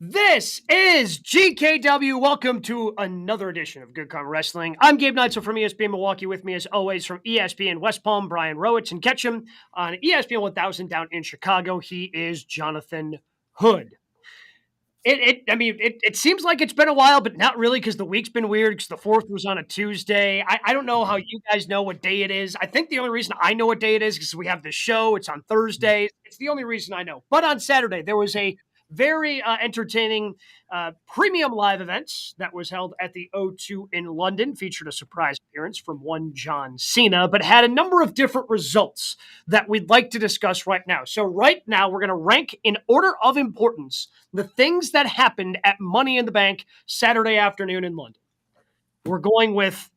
This is GKW. Welcome to another edition of Good Karma Wrestling. I'm Gabe Neitzel from ESPN Milwaukee. With me, as always, from ESPN West Palm, Brian Rowitz, and catch him on ESPN 1000 down in Chicago. He is Jonathan Hood. It seems like it's been a while, but not really because the week's been weird because the 4th was on a Tuesday. I don't know how you guys know what day it is. I think the only reason I know what day it is because we have the show. It's on Thursday. It's the only reason I know. But on Saturday, there was a very entertaining premium live event that was held at the O2 in London, featured a surprise appearance from one John Cena, but had a number of different results that we'd like to discuss right now. So right now, we're going to rank in order of importance the things that happened at Money in the Bank Saturday afternoon in London. We're going with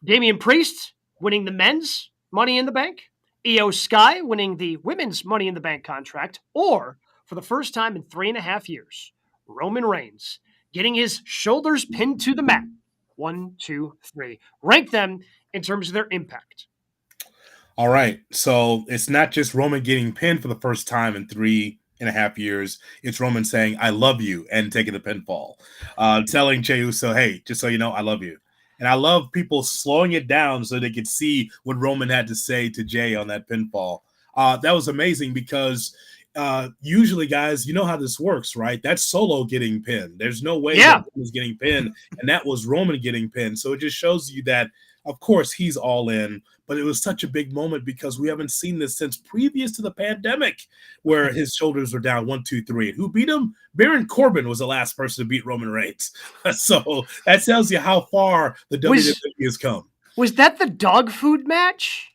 Damian Priest winning the men's Money in the Bank, Io Sky winning the women's Money in the Bank contract, or for the first time in 3.5 years, Roman Reigns getting his shoulders pinned to the mat. 1, 2, 3. Rank them in terms of their impact. All right. So it's not just Roman getting pinned for the first time in 3.5 years. It's Roman saying, I love you, and taking the pinfall. Telling Jey Uso, hey, just so you know, I love you. And I love people slowing it down so they could see what Roman had to say to Jey on that pinfall. That was amazing because usually, guys, you know how this works, right? That's Solo getting pinned. There's no way that Roman was getting pinned, and that was Roman getting pinned. So it just shows you that, of course, he's all in, but it was such a big moment because we haven't seen this since previous to the pandemic where his shoulders were down 1, 2, 3. And who beat him? Baron Corbin was the last person to beat Roman Reigns. So that tells you how far the WWE has come. Was that the dog food match?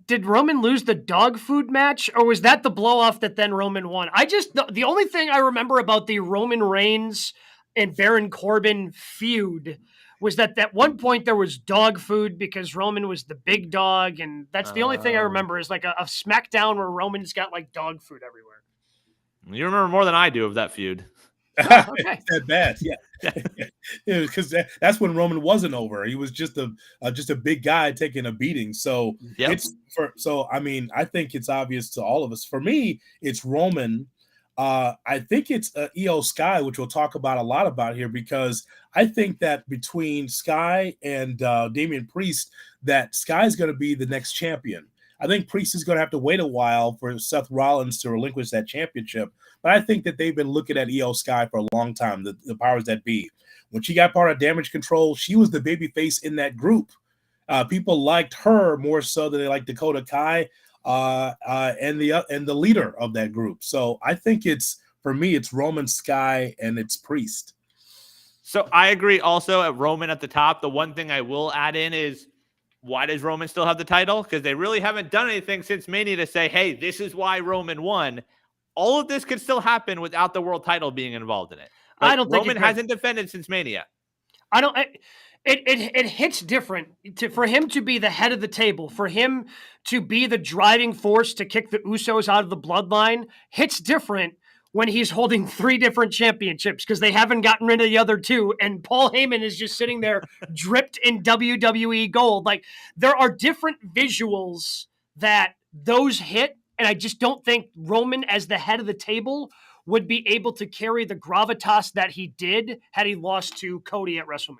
Did Roman lose the dog food match, or was that the blow-off that then Roman won? The only thing I remember about the Roman Reigns and Baron Corbin feud was that at one point there was dog food because Roman was the big dog, and that's the only thing I remember is like a SmackDown where Roman's got like dog food everywhere. You remember more than I do of that feud. Oh, okay. That bad, yeah. Because that's when Roman wasn't over. He was just a big guy taking a beating. So I think it's obvious to all of us. For me, it's Roman. I think it's Io Sky, which we'll talk about a lot about here, because I think that between Sky and Damian Priest, that Sky is going to be the next champion. I think Priest is going to have to wait a while for Seth Rollins to relinquish that championship. But I think that they've been looking at Io Sky for a long time, the powers that be. When she got part of Damage Control, she was the baby face in that group. People liked her more so than they liked Dakota Kai and the leader of that group. So I think for me, it's Roman, Sky, and it's Priest. So I agree also at Roman at the top. The one thing I will add in is, why does Roman still have the title? Because they really haven't done anything since Mania to say, hey, this is why Roman won. All of this could still happen without the world title being involved in it. Like, I don't think Roman hasn't defended since Mania. It hits different for him to be the head of the table, for him to be the driving force to kick the Usos out of the bloodline. Hits different when he's holding 3 different championships because they haven't gotten rid of the other 2, and Paul Heyman is just sitting there dripped in WWE gold. Like, there are different visuals that those hit, and I just don't think Roman, as the head of the table, would be able to carry the gravitas that he did had he lost to Cody at WrestleMania.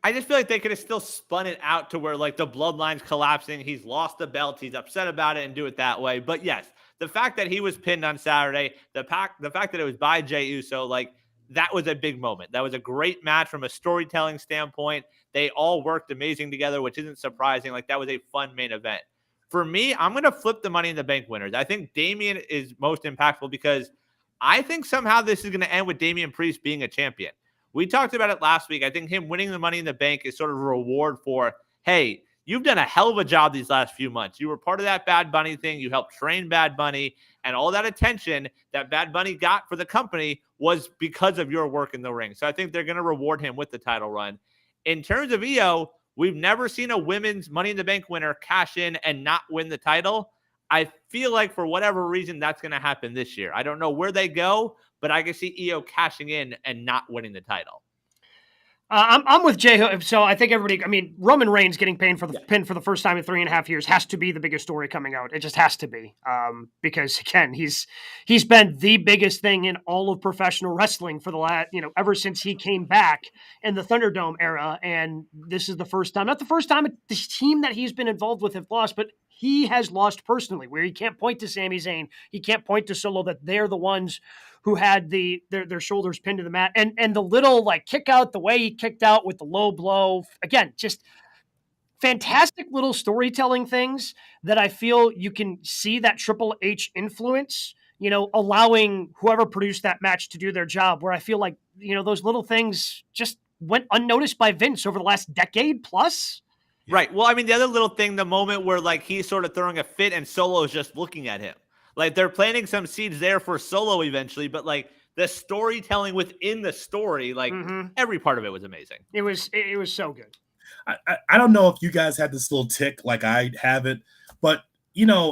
I just feel like they could have still spun it out to where, like, the bloodline's collapsing. He's lost the belt. He's upset about it and do it that way. But yes, the fact that he was pinned on Saturday, the fact that it was by Jey Uso, like, that was a big moment. That was a great match from a storytelling standpoint. They all worked amazing together, which isn't surprising. Like, that was a fun main event. For me, I'm going to flip the Money in the Bank winners. I think Damian is most impactful because I think somehow this is going to end with Damian Priest being a champion. We talked about it last week. I think him winning the Money in the Bank is sort of a reward for, hey, you've done a hell of a job these last few months. You were part of that Bad Bunny thing. You helped train Bad Bunny, and all that attention that Bad Bunny got for the company was because of your work in the ring. So I think they're going to reward him with the title run. In terms of Io, we've never seen a women's Money in the Bank winner cash in and not win the title. I feel like for whatever reason, that's going to happen this year. I don't know where they go, but I can see Io cashing in and not winning the title. I'm with Jay. So I think everybody. I mean, Roman Reigns getting pinned for the first time in 3.5 years has to be the biggest story coming out. It just has to be, because again, he's been the biggest thing in all of professional wrestling for the last, ever since he came back in the Thunderdome era. And this is the first time, not the first time this team that he's been involved with have lost, but he has lost personally. Where he can't point to Sami Zayn, he can't point to Solo that they're the ones who had their shoulders pinned to the mat, and the little like kick out, the way he kicked out with the low blow, again, just fantastic little storytelling things that I feel you can see that Triple H influence, allowing whoever produced that match to do their job, where I feel like, those little things just went unnoticed by Vince over the last decade plus. Right. Well, I mean, the other little thing, the moment where like he's sort of throwing a fit and Solo is just looking at him. Like they're planting some seeds there for Solo eventually, but like the storytelling within the story, like every part of it was amazing. It was so good. I don't know if you guys had this little tick like I have it, but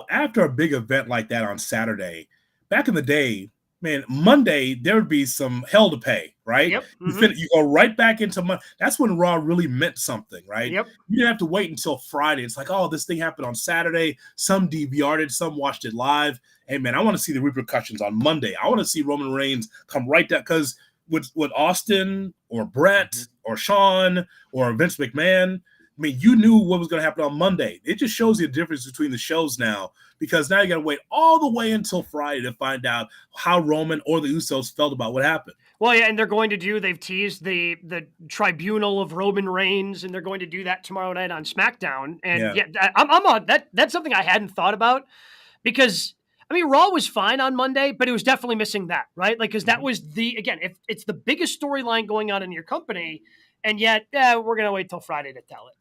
after a big event like that on Saturday, back in the day, man, Monday there would be some hell to pay, right? Yep. You go right back into Monday. That's when Raw really meant something, right? Yep. You didn't have to wait until Friday. It's like, oh, this thing happened on Saturday. Some DVR'd it, some watched it live. Hey, man, I want to see the repercussions on Monday. I want to see Roman Reigns come right down, because with Austin or Brett or Shawn or Vince McMahon, I mean, you knew what was going to happen on Monday. It just shows you the difference between the shows now, because now you got to wait all the way until Friday to find out how Roman or the Usos felt about what happened. Well, yeah, and they've teased the tribunal of Roman Reigns, and they're going to do that tomorrow night on SmackDown. And I'm on that. That's something I hadn't thought about, because I mean, Raw was fine on Monday, but it was definitely missing that, right? Like, because that was if it's the biggest storyline going on in your company, and yet we're going to wait till Friday to tell it.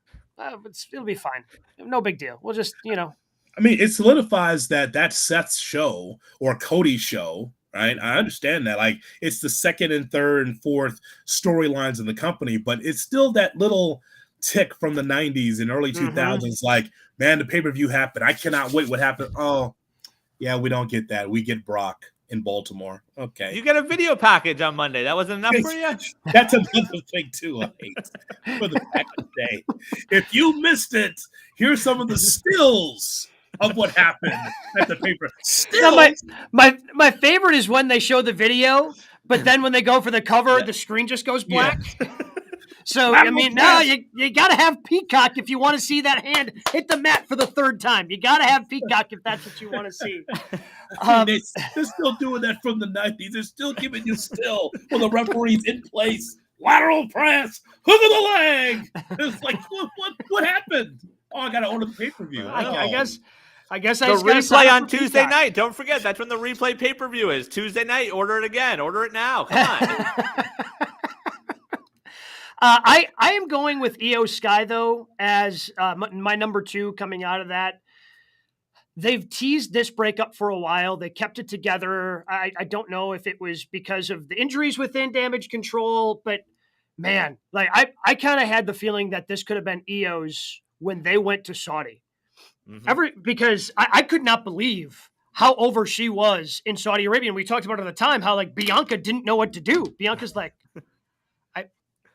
It'll be fine. No big deal. We'll just, I mean, it solidifies that Seth's show or Cody's show, right? I understand that. Like, it's the second and third and fourth storylines in the company, but it's still that little tick from the 90s and early 2000s. Like, man, the pay-per-view happened. I cannot wait. What happened? Oh, yeah, we don't get that. We get Brock in Baltimore. Okay. You get a video package on Monday. That wasn't enough for you? That's another thing, too, I hate. For the back of the day. If you missed it, here's some of the stills of what happened at the paper. Now, my favorite is when they show the video, but then when they go for the cover, the screen just goes black. Yeah. So, I mean, now you got to have Peacock if you want to see that hand hit the mat for the third time. You got to have Peacock if that's what you want to see. They're still doing that from the 90s. They're still giving you still when the referee's in place. Lateral press, hook of the leg. It's like, what happened? Oh, I got to order the pay-per-view. I guess the replay on Tuesday night. Don't forget, that's when the replay pay-per-view is. Tuesday night, order it again. Order it now. Come on. I am going with Io Sky, though, as my number 2 coming out of that. They've teased this breakup for a while. They kept it together. I don't know if it was because of the injuries within Damage Control, but man, like I kind of had the feeling that this could have been Io's when they went to Saudi. Because I could not believe how over she was in Saudi Arabia. And we talked about it at the time, how like Bianca didn't know what to do. Bianca's like,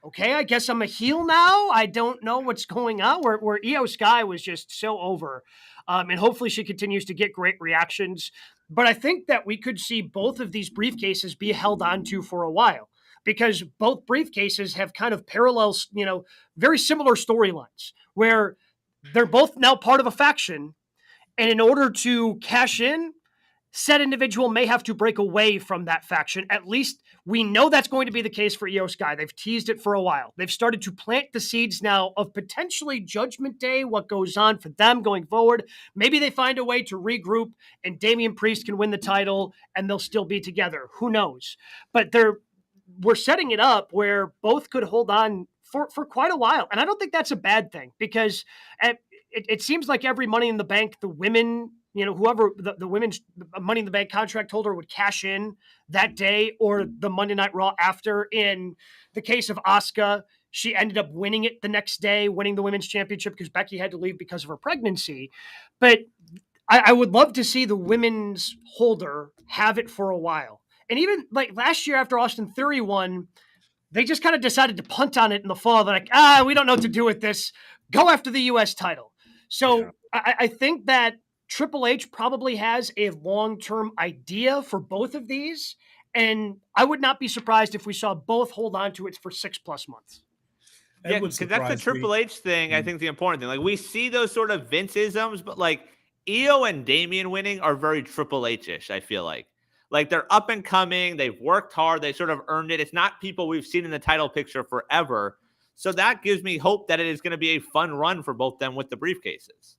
okay, I guess I'm a heel now. I don't know what's going on. Where Io Sky was just so over. And hopefully she continues to get great reactions. But I think that we could see both of these briefcases be held on to for a while, because both briefcases have kind of parallel, very similar storylines where they're both now part of a faction. And in order to cash in, said individual may have to break away from that faction. At least we know that's going to be the case for Io Sky. They've teased it for a while. They've started to plant the seeds now of potentially Judgment Day, what goes on for them going forward. Maybe they find a way to regroup and Damian Priest can win the title and they'll still be together. Who knows? But we're setting it up where both could hold on for quite a while. And I don't think that's a bad thing, because it seems like every Money in the Bank, the women, whoever the women's Money in the Bank contract holder would cash in that day or the Monday Night Raw after. In the case of Asuka, she ended up winning it the next day, winning the women's championship because Becky had to leave because of her pregnancy. But I would love to see the women's holder have it for a while. And even like last year after Austin Theory won, they just kind of decided to punt on it in the fall. They're like, we don't know what to do with this. Go after the U.S. title. So I think that Triple H probably has a long-term idea for both of these. And I would not be surprised if we saw both hold on to it for 6+ months. Yeah, because that's the Triple H thing. I think the important thing. Like, we see those sort of Vince-isms, but like Io and Damian winning are very Triple H-ish, I feel like. Like, they're up and coming. They've worked hard. They sort of earned it. It's not people we've seen in the title picture forever. So that gives me hope that it is going to be a fun run for both them with the briefcases.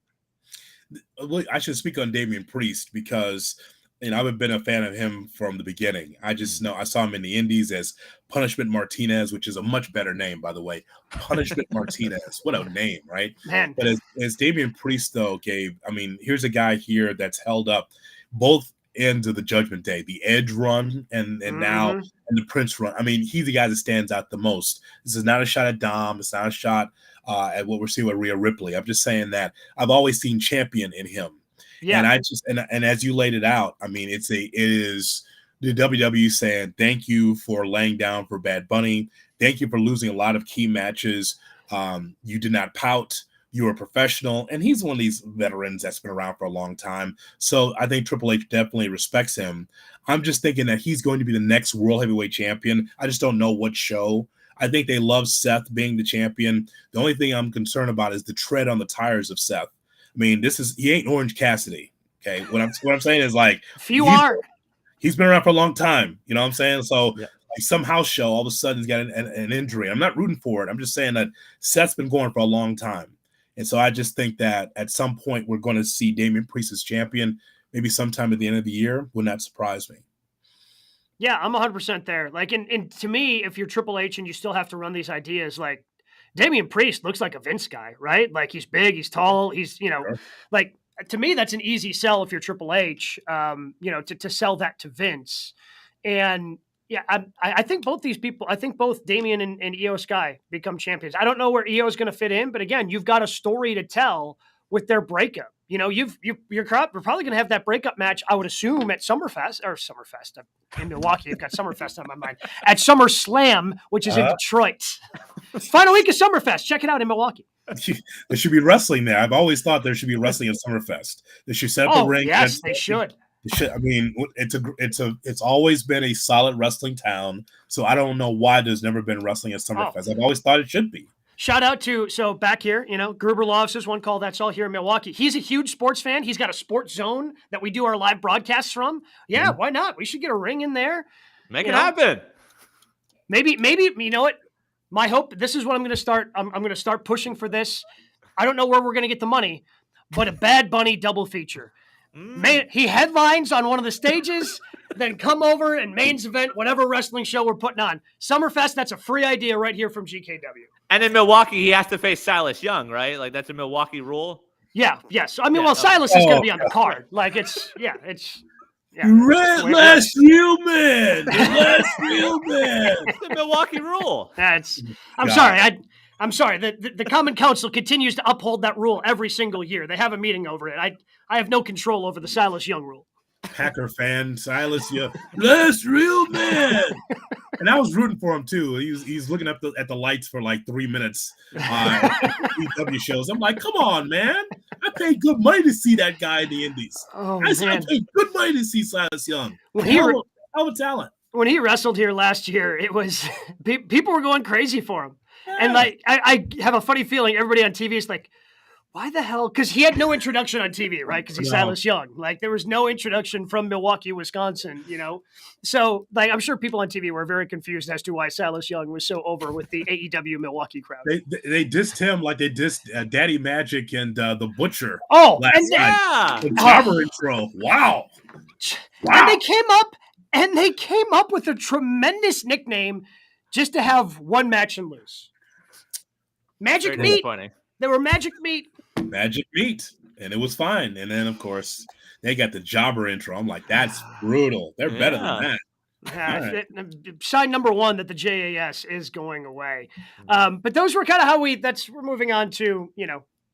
I should speak on Damian Priest because I've been a fan of him from the beginning. I just know I saw him in the Indies as Punishment Martinez, which is a much better name, by the way. Punishment Martinez. What a name, right? Man. But as Damian Priest, though, Gabe, here's a guy here that's held up both ends of the Judgment Day, the Edge run and now and the Prince run. He's the guy that stands out the most. This is not a shot at Dom. It's not a shot at what we're seeing with Rhea Ripley. I'm just saying that I've always seen champion in him. Yeah. And as you laid it out, it is the WWE saying thank you for laying down for Bad Bunny. Thank you for losing a lot of key matches. You did not pout. You were a professional, and he's one of these veterans that's been around for a long time. So I think Triple H definitely respects him. I'm just thinking that he's going to be the next World Heavyweight Champion. I just don't know what show. I think they love Seth being the champion. The only thing I'm concerned about is the tread on the tires of Seth. He ain't Orange Cassidy. Okay. What I'm saying is like he's been around for a long time. You know what I'm saying? So like some house show, all of a sudden he's got an injury. I'm not rooting for it. I'm just saying that Seth's been going for a long time. And so I just think that at some point we're going to see Damian Priest as champion, maybe sometime at the end of the year. Would not surprise me. Yeah, I'm 100% there. Like, and to me, if you're Triple H and you still have to run these ideas, like Damian Priest looks like a Vince guy, right? Like he's big, he's tall, he's, like to me, that's an easy sell if you're Triple H, to sell that to Vince. And yeah, I think both these people, I think both Damian and Io Sky become champions. I don't know where Io is going to fit in, but again, you've got a story to tell with their breakup. You're probably going to have that breakup match, I would assume, at Summerfest. In Milwaukee. I've got Summerfest on my mind. At SummerSlam, which is in Detroit. Final week of Summerfest. Check it out in Milwaukee. There should be wrestling there. I've always thought there should be wrestling at Summerfest. They should set up a ring. Yes, they should. It's always been a solid wrestling town. So I don't know why there's never been wrestling at Summerfest. I've always thought it should be. Shout out to, back here, Gruber Loves is one call. That's all here in Milwaukee. He's a huge sports fan. He's got a sports zone that we do our live broadcasts from. Yeah, why not? We should get a ring in there. Make it happen. Maybe, you know what? My hope, this is what I'm going to start. I'm going to start pushing for this. I don't know where we're going to get the money, but a Bad Bunny double feature. He headlines on one of the stages, then come over and mains event whatever wrestling show we're putting on. Summerfest, that's a free idea right here from GKW. And in Milwaukee, he has to face Silas Young, right? Like, that's a Milwaukee rule. Yeah, yes. Silas is going to be on the card. Like, it's. Last real man. Last real man. It's the Milwaukee rule. I'm sorry. I'm sorry. The Common Council continues to uphold that rule every single year. They have a meeting over it. I have no control over the Silas Young rule. Packer fan, Silas Young. Last real man. And I was rooting for him too. He's looking up at the lights for like 3 minutes at EW shows. I'm like, come on, man! I paid good money to see that guy in the Indies. I paid good money to see Silas Young. Hell of a talent. When he wrestled here last year, it was people were going crazy for him, and like I have a funny feeling everybody on TV is like, why the hell? Because he had no introduction on TV, right? Because he's Silas Young. Like, there was no introduction from Milwaukee, Wisconsin, So, like, I'm sure people on TV were very confused as to why Silas Young was so over with the AEW Milwaukee crowd. They dissed him like they dissed Daddy Magic and the Butcher. The jobber intro. Wow. And they came up with a tremendous nickname just to have one match and lose. Magic Meat. They were Magic Meat. Magic Meat. And it was fine. And then, of course, they got the jobber intro. I'm like, that's brutal. They're better than that. Sign number one that the JAS is going away. But those were kind of how we're moving on to,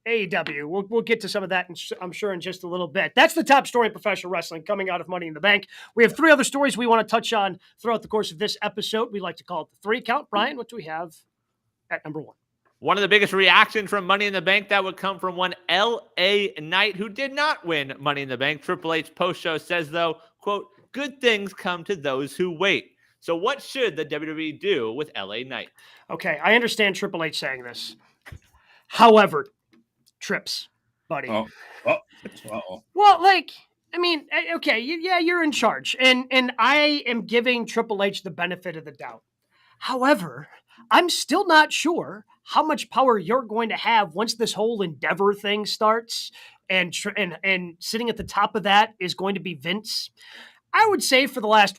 AEW. We'll get to some of that, I'm sure, in just a little bit. That's the top story in professional wrestling coming out of Money in the Bank. We have 3 other stories we want to touch on throughout the course of this episode. We like to call it the 3 count. Brian, what do we have at number 1? One of the biggest reactions from Money in the Bank that would come from one LA Knight who did not win Money in the Bank. Triple H post-show says, though, quote, "Good things come to those who wait." So what should the WWE do with LA Knight? Okay, I understand Triple H saying this. However, Trips, buddy. Uh-oh. Well, like, I mean, okay, yeah, you're in charge, and I am giving Triple H the benefit of the doubt. However, I'm still not sure how much power you're going to have once this whole Endeavor thing starts, and sitting at the top of that is going to be Vince. I would say for the last,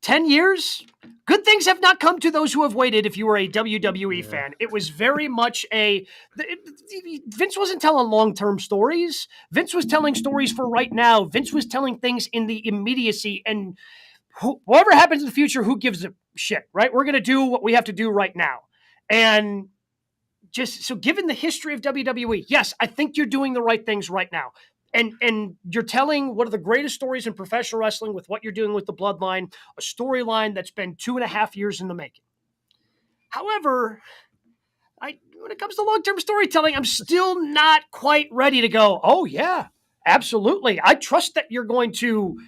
10 years, good things have not come to those who have waited. If you were a WWE fan, it was very much Vince wasn't telling long-term stories. Vince was telling stories for right now. Vince was telling things in the immediacy, and whatever happens in the future, who gives a shit, right? We're going to do what we have to do right now. And just so given the history of WWE, yes, I think you're doing the right things right now. And you're telling one of the greatest stories in professional wrestling with what you're doing with the Bloodline, a storyline that's been 2.5 years in the making. However, when it comes to long-term storytelling, I'm still not quite ready to go, oh, yeah, absolutely. I trust that you're going to,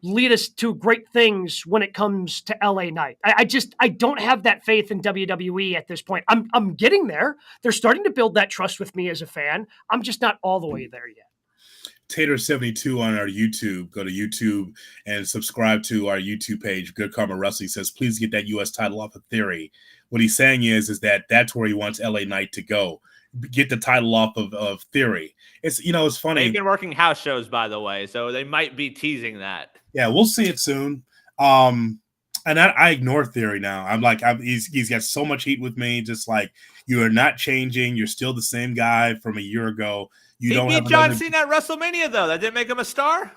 lead us to great things when it comes to LA Knight. I don't have that faith in WWE at this point. I'm getting there. They're starting to build that trust with me as a fan. I'm just not all the way there yet. Tater72 on our YouTube. Go to YouTube and subscribe to our YouTube page. Good Karma Wrestling says, please get that U.S. title off of Theory. What he's saying is that that's where he wants LA Knight to go. Get the title off of Theory. It's funny. They've been working house shows, by the way, so they might be teasing that. Yeah, we'll see it soon. And I ignore Theory now. I'm like, he's got so much heat with me. Just like, you are not changing. You're still the same guy from a year ago. He beat John Cena at WrestleMania, though. That didn't make him a star?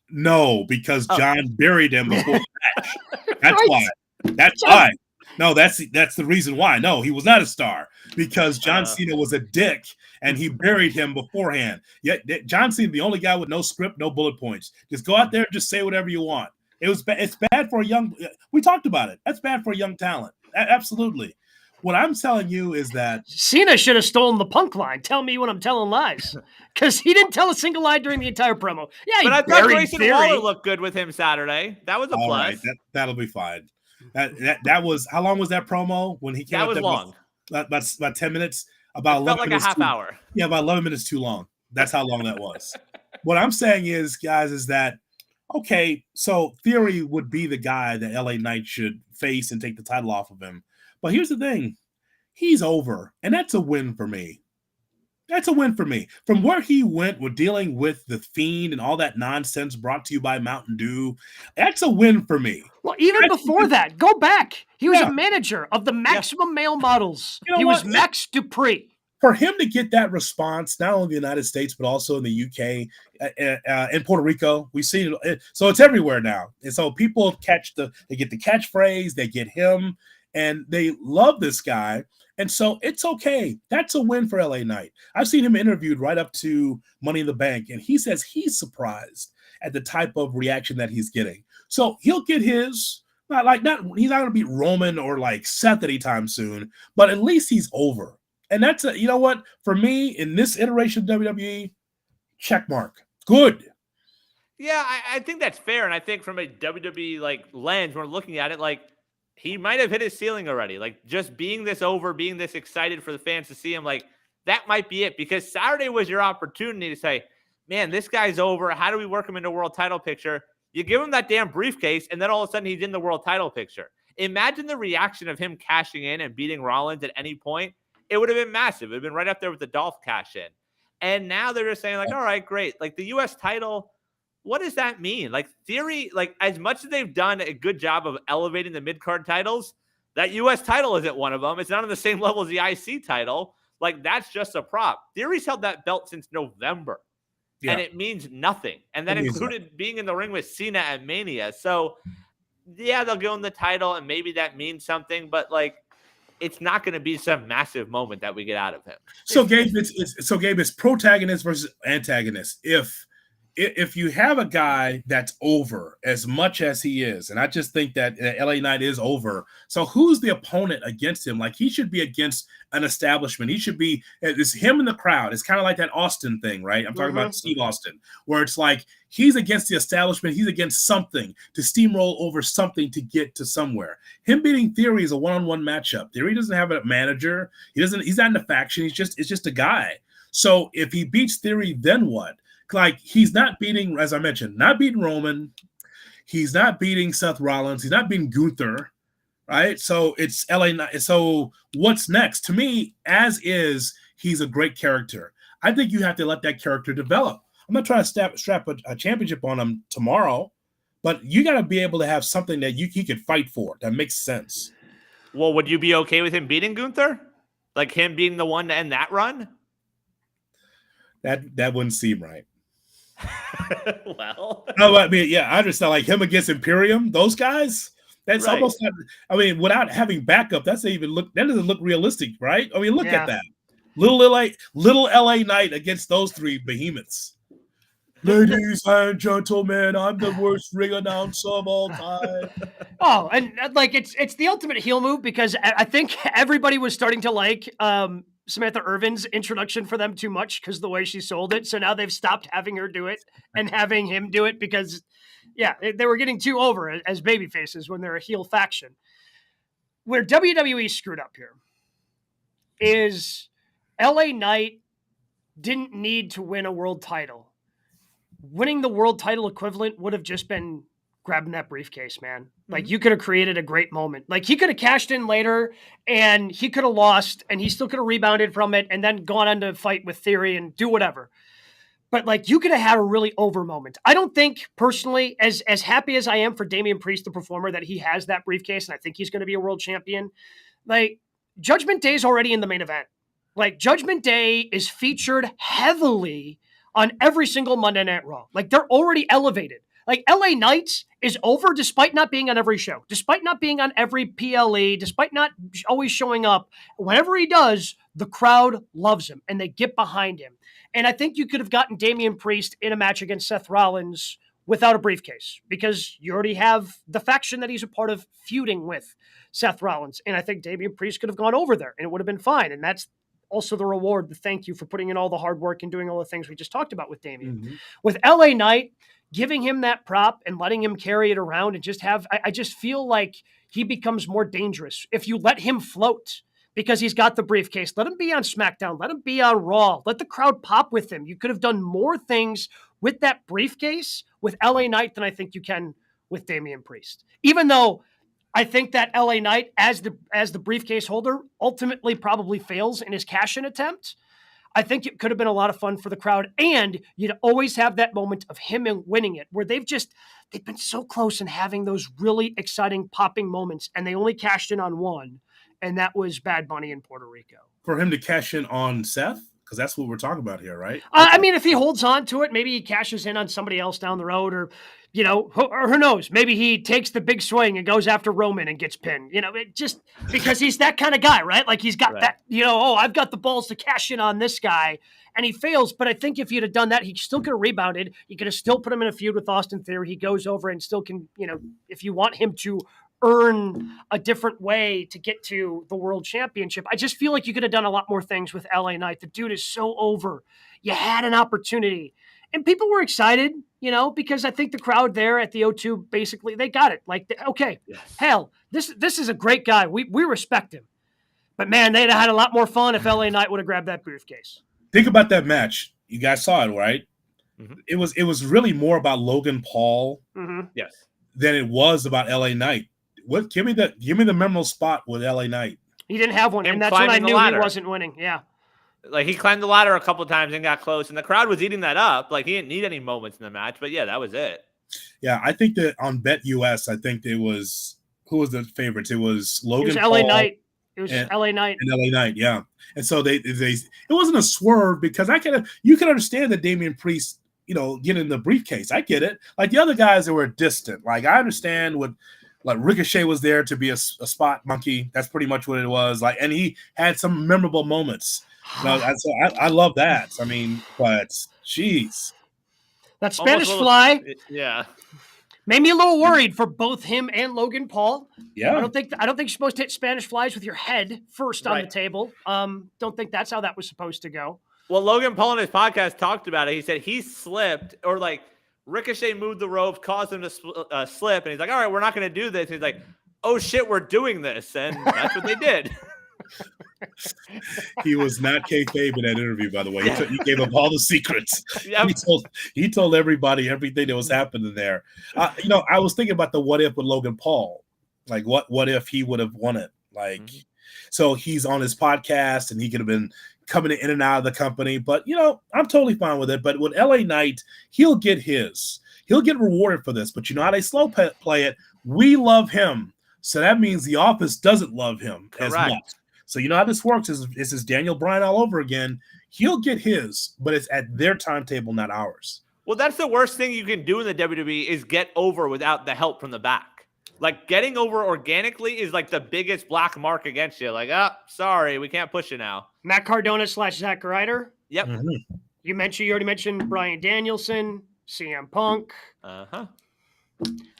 No, because John buried him before the match. That's why. That's why. No, that's the reason why. No, he was not a star because John Cena was a dick and he buried him beforehand. Yet John Cena, the only guy with no script, no bullet points. Just go out there and just say whatever you want. It's bad for a young. We talked about it. That's bad for a young talent. Absolutely. What I'm telling you is that Cena should have stolen the Punk line. Tell me when I'm telling lies, because he didn't tell a single lie during the entire promo. Yeah, but I thought Grayson Waller looked good with him Saturday. That was a plus. Right, that'll be fine. That was, how long was that promo when he came? That was long. About 10 minutes. About 11 felt like minutes. A half hour. Yeah, about 11 minutes too long. That's how long that was. What I'm saying is, guys, is that okay? So Theory would be the guy that LA Knight should face and take the title off of him. But here's the thing. He's over, and that's a win for me. That's a win for me. From where he went with dealing with the Fiend and all that nonsense brought to you by Mountain Dew, that's a win for me. Well, even before that, go back. He was a manager of the Maximum Male Models. He was Max Dupree. For him to get that response, not only in the United States, but also in the UK, in Puerto Rico, we see it. So it's everywhere now. And so people they get the catchphrase, they get him, and they love this guy. And so it's okay. That's a win for LA Knight. I've seen him interviewed right up to Money in the Bank, and he says he's surprised at the type of reaction that he's getting. So he'll get his, he's not going to beat Roman or like Seth anytime soon, but at least he's over. And that's you know what? For me, in this iteration of WWE, check mark. Good. Yeah, I think that's fair. And I think from a WWE lens, when we're looking at it, he might have hit his ceiling already. Just being this over, being this excited for the fans to see him, that might be it. Because Saturday was your opportunity to say, man, this guy's over. How do we work him into a world title picture? You give him that damn briefcase, and then all of a sudden he's in the world title picture. Imagine the reaction of him cashing in and beating Rollins at any point. It would have been massive. It would have been right up there with the Dolph cash in. And now they're just saying, all right, great. The U.S. title, what does that mean? Theory, as much as they've done a good job of elevating the mid-card titles, that U.S. title isn't one of them. It's not on the same level as the IC title. That's just a prop. Theory's held that belt since November, and it means nothing. And that included being in the ring with Cena at Mania. So, yeah, they'll give him the title, and maybe that means something. But, it's not going to be some massive moment that we get out of him. So Gabe, it's protagonist versus antagonist. If you have a guy that's over as much as he is, and I just think that LA Knight is over. So who's the opponent against him? Like, he should be against an establishment. He should be, it's him in the crowd. It's kind of like that Austin thing, right? I'm talking about Steve Austin, where it's like he's against the establishment. He's against something to steamroll over something to get to somewhere. Him beating Theory is a one-on-one matchup. Theory doesn't have a manager. He's not in the faction. It's just a guy. So if he beats Theory, then what? Like, he's not beating, as I mentioned, not beating Roman. He's not beating Seth Rollins. He's not beating Gunther, right? So it's LA. So what's next? To me, as is, he's a great character. I think you have to let that character develop. I'm not trying to strap a championship on him tomorrow, but you got to be able to have something that he could fight for that makes sense. Well, would you be okay with him beating Gunther? Like him being the one to end that run? That wouldn't seem right. Well, no, I mean, yeah, I understand. Like him against Imperium, those guys. That's right. Almost. I mean, without having backup, that doesn't look realistic, right? I mean, look at that. Little LA Knight against those three behemoths. Ladies and gentlemen, I'm the worst ring announcer of all time. Oh, and like it's the ultimate heel move, because I think everybody was starting to like Samantha Irvin's introduction for them too much because the way she sold it. So now they've stopped having her do it and having him do it because, they were getting too over as baby faces when they're a heel faction. Where WWE screwed up here is LA Knight didn't need to win a world title. Winning the world title equivalent would have just been grabbing that briefcase, man. Like, you could have created a great moment. Like, he could have cashed in later and he could have lost and he still could have rebounded from it and then gone on to fight with Theory and do whatever. But like, you could have had a really over moment. I don't think personally, as happy as I am for Damian Priest, the performer, that he has that briefcase and I think he's going to be a world champion. Like, Judgment Day is already in the main event. Like, Judgment Day is featured heavily on every single Monday Night Raw. Like, they're already elevated. Like, LA Knight is over despite not being on every show, despite not being on every PLE, despite not always showing up. Whenever he does, the crowd loves him and they get behind him. And I think you could have gotten Damian Priest in a match against Seth Rollins without a briefcase because you already have the faction that he's a part of feuding with Seth Rollins. And I think Damian Priest could have gone over there and it would have been fine. And that's also the reward, the thank you for putting in all the hard work and doing all the things we just talked about with Damian. With LA Knight, giving him that prop and letting him carry it around and just I just feel like he becomes more dangerous if you let him float because he's got the briefcase. Let him be on SmackDown. Let him be on Raw. Let the crowd pop with him. You could have done more things with that briefcase with LA Knight than I think you can with Damian Priest. Even though I think that LA Knight as the briefcase holder ultimately probably fails in his cash-in attempt. I think it could have been a lot of fun for the crowd, and you'd always have that moment of him winning it where they've been so close in having those really exciting popping moments, and they only cashed in on one, and that was Bad Bunny in Puerto Rico. For him to cash in on Seth? Because that's what we're talking about here, right? I mean, if he holds on to it, maybe he cashes in on somebody else down the road, or who knows? Maybe he takes the big swing and goes after Roman and gets pinned. It just because he's that kind of guy, right? Like he's got that, I've got the balls to cash in on this guy, and he fails. But I think if he'd have done that, he still could have rebounded. You could have still put him in a feud with Austin Theory. He goes over and still can, if you want him to earn a different way to get to the world championship. I just feel like you could have done a lot more things with LA Knight. The dude is so over. You had an opportunity and people were excited, because I think the crowd there at the O2, basically they got it. Like, okay, hell, this is a great guy. We respect him, but man, they'd have had a lot more fun if LA Knight would have grabbed that briefcase. Think about that match. You guys saw it, right? Mm-hmm. It was really more about Logan Paul yes, than it was about LA Knight. Give me the memorable spot with LA Knight. He didn't have one, and that's when I knew he wasn't winning. Yeah. Like he climbed the ladder a couple of times and got close, and the crowd was eating that up. Like he didn't need any moments in the match, but yeah, that was it. Yeah, I think that on Bet US, I think it was who was the favorites? It was Logan. It was LA Knight. It was LA Knight. And LA Knight, yeah. And so they it wasn't a swerve because you can understand that Damian Priest, getting the briefcase. I get it. Like the other guys that were distant. Like I understand what Like Ricochet was there to be a spot monkey. That's pretty much what it was. Like, and he had some memorable moments. I love that. I mean, but jeez, that Spanish fly, made me a little worried for both him and Logan Paul. Yeah, I don't think you're supposed to hit Spanish flies with your head first on the table. Don't think that's how that was supposed to go. Well, Logan Paul in his podcast talked about it. He said he slipped, or like Ricochet moved the ropes, caused him to slip, and he's like, "All right, we're not going to do this." And he's like, "Oh shit, we're doing this," and that's what they did. He was not kayfabe in that interview, by the way. He gave up all the secrets. Yep. He told everybody everything that was happening there. I was thinking about the what if with Logan Paul. Like, what if he would have won it? Like, so he's on his podcast and he could have been coming in and out of the company. But, I'm totally fine with it. But with LA Knight, he'll get his. He'll get rewarded for this. But you know how they slow play it? We love him. So that means the office doesn't love him as much. So you know how this works. This is Daniel Bryan all over again. He'll get his, but it's at their timetable, not ours. Well, that's the worst thing you can do in the WWE is get over without the help from the back. Like, getting over organically is like the biggest black mark against you. Like, sorry, we can't push you now. Matt Cardona / Zack Ryder. Yep. Mm-hmm. You already mentioned Bryan Danielson, CM Punk. I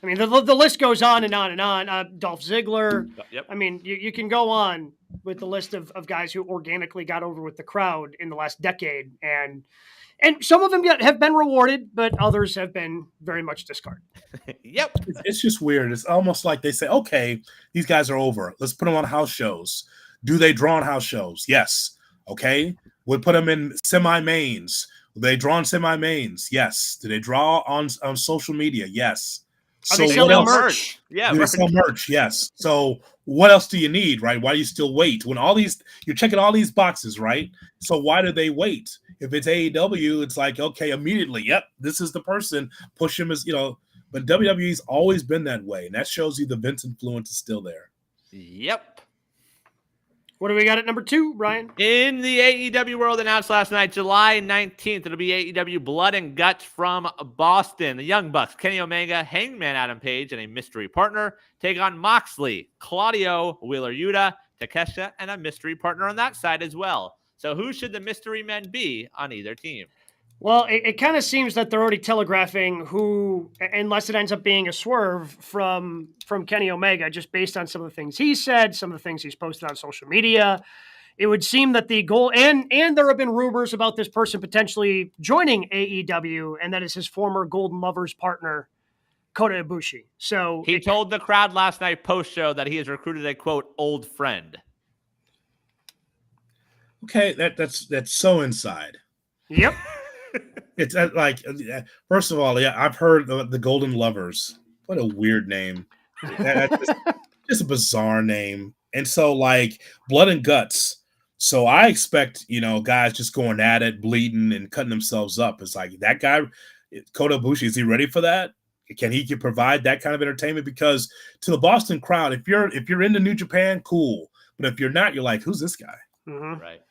mean, the list goes on and on and on. Dolph Ziggler. Yep. I mean, you can go on with the list of guys who organically got over with the crowd in the last decade. And some of them have been rewarded, but others have been very much discarded. Yep. It's just weird. It's almost like they say, okay, these guys are over. Let's put them on house shows. Do they draw on house shows? Yes. Okay. We'll put them in semi-mains. Do they draw on semi-mains? Yes. Do they draw on social media? Yes. So what else? Merch? Yeah. Do they sell merch? Yes. So what else do you need, right? Why do you still wait? When you're checking all these boxes, right? So why do they wait? If it's AEW, it's like, okay, immediately, yep, this is the person. Push him as, but WWE's always been that way. And that shows you the Vince influence is still there. Yep. What do we got at number 2, Ryan? In the AEW world, announced last night, July 19th, it'll be AEW Blood and Guts from Boston. The Young Bucks, Kenny Omega, Hangman Adam Page, and a mystery partner take on Moxley, Claudio, Wheeler Yuta, Takeshita, and a mystery partner on that side as well. So who should the mystery men be on either team? Well, it kind of seems that they're already telegraphing who, unless it ends up being a swerve from Kenny Omega, just based on some of the things he said, some of the things he's posted on social media. It would seem that the goal, and there have been rumors about this person potentially joining AEW, and that is his former Golden Lovers partner, Kota Ibushi. So he told the crowd last night post-show that he has recruited a, quote, old friend. Okay, that's so inside. Yep. It's like, first of all, I've heard the Golden Lovers. What a weird name. That's just a bizarre name. And so, like, Blood and Guts. So I expect, guys just going at it, bleeding and cutting themselves up. It's like, that guy, Kota Ibushi, is he ready for that? Can he provide that kind of entertainment? Because to the Boston crowd, if you're into New Japan, cool. But if you're not, you're like, who's this guy? Mm-hmm. Right.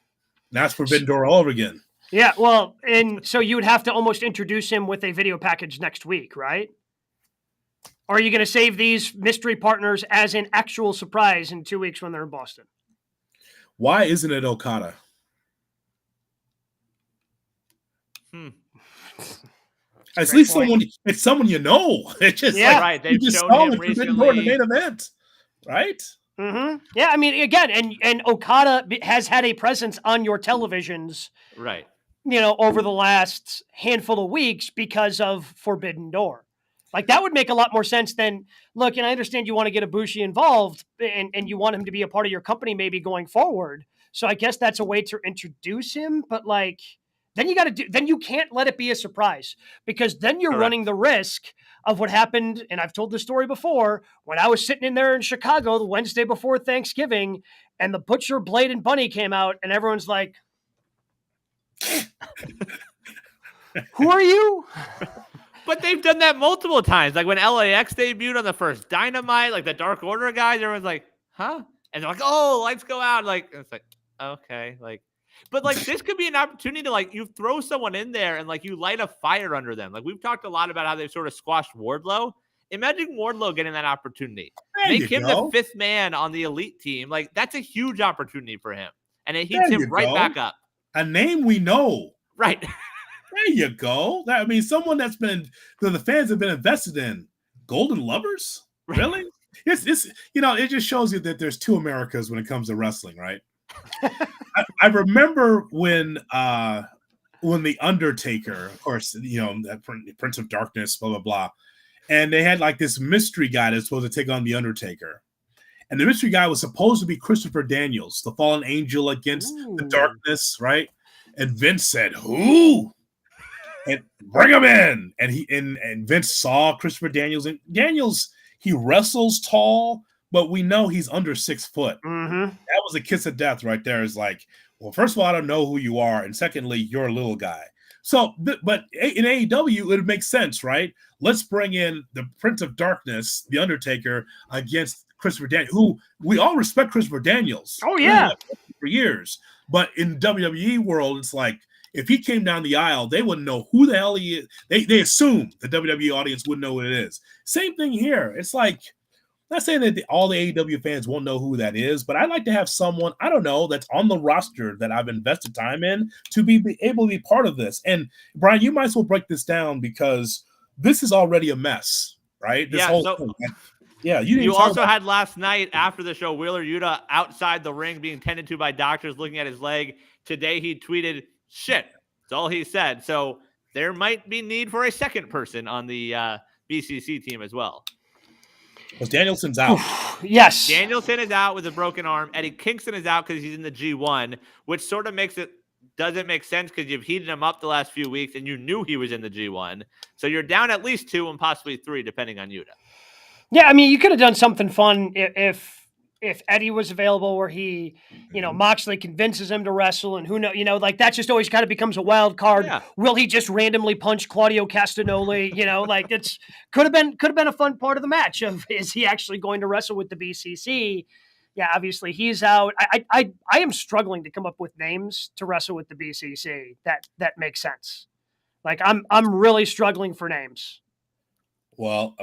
Now it's Forbidden Door all over again. Yeah, well, and so you would have to almost introduce him with a video package next week, right? Or are you going to save these mystery partners as an actual surprise in 2 weeks when they're in Boston? Why isn't it Okada? At least it's someone you know. It's just right. They've shown him recently in the main event, right? Mm-hmm. Yeah, I mean, again, and Okada has had a presence on your televisions, right? Over the last handful of weeks because of Forbidden Door. Like, that would make a lot more sense than, look, and I understand you want to get Ibushi involved and you want him to be a part of your company maybe going forward. So I guess that's a way to introduce him, but like, then you can't let it be a surprise, because then you're running the risk of what happened. And I've told this story before, when I was sitting in there in Chicago the Wednesday before Thanksgiving and the Butcher, Blade, and Bunny came out and everyone's like, who are you? But they've done that multiple times. Like when LAX debuted on the first Dynamite, like the Dark Order guys, everyone's like, huh? And they're like, oh, lights go out. Like, it's like, okay. Like, but like, this could be an opportunity to, like, you throw someone in there and like you light a fire under them. Like, we've talked a lot about how they've sort of squashed Wardlow. Imagine Wardlow getting that opportunity. There Make him go. the 5th man on the elite team. Like, that's a huge opportunity for him. And it heats There him right back up. A name we know. Right. There you go. I mean, someone that the fans have been invested in. Golden Lovers? Really? It's it just shows you that there's 2 Americas when it comes to wrestling, right? I remember when the Undertaker, of course, that Prince of Darkness, blah blah blah, and they had like this mystery guy that's supposed to take on the Undertaker, and the mystery guy was supposed to be Christopher Daniels, the fallen angel against the darkness, right? And Vince said, "Who?" And bring him in. And Vince saw Christopher Daniels, and Daniels, he wrestles tall, but we know he's under 6 foot. Mm-hmm. That was a kiss of death right there. Is like, well, first of all, I don't know who you are, and secondly, you're a little guy. So, but in AEW, it makes sense, right? Let's bring in the Prince of Darkness, the Undertaker, against Christopher Daniels, who we all respect Christopher Daniels. Oh yeah, for years. But in WWE world, it's like, if he came down the aisle, they wouldn't know who the hell he is. They assume the WWE audience wouldn't know what it is. Same thing here. It's like, not saying that all the AEW fans won't know who that is, but I'd like to have someone, I don't know, that's on the roster that I've invested time in to be able to be part of this. And Brian, you might as well break this down because this is already a mess, right? This whole thing. Yeah, you also had last night after the show, Wheeler Yuta outside the ring being tended to by doctors looking at his leg. Today he tweeted, "Shit." That's all he said. So there might be need for a second person on the BCC team as well. Because Danielson's out. Yes. Danielson is out with a broken arm. Eddie Kingston is out because he's in the G1, which sort of doesn't make sense because you've heated him up the last few weeks and you knew he was in the G1. So you're down at least 2 and possibly 3, depending on Yuta. Yeah, I mean, you could have done something fun if Eddie was available where he, Moxley convinces him to wrestle, and who knows, like that just always kind of becomes a wild card. Yeah. Will he just randomly punch Claudio Castagnoli? Like it's could have been a fun part of the match of, is he actually going to wrestle with the BCC? Yeah, obviously he's out. I am struggling to come up with names to wrestle with the BCC that makes sense. Like I'm really struggling for names. Well,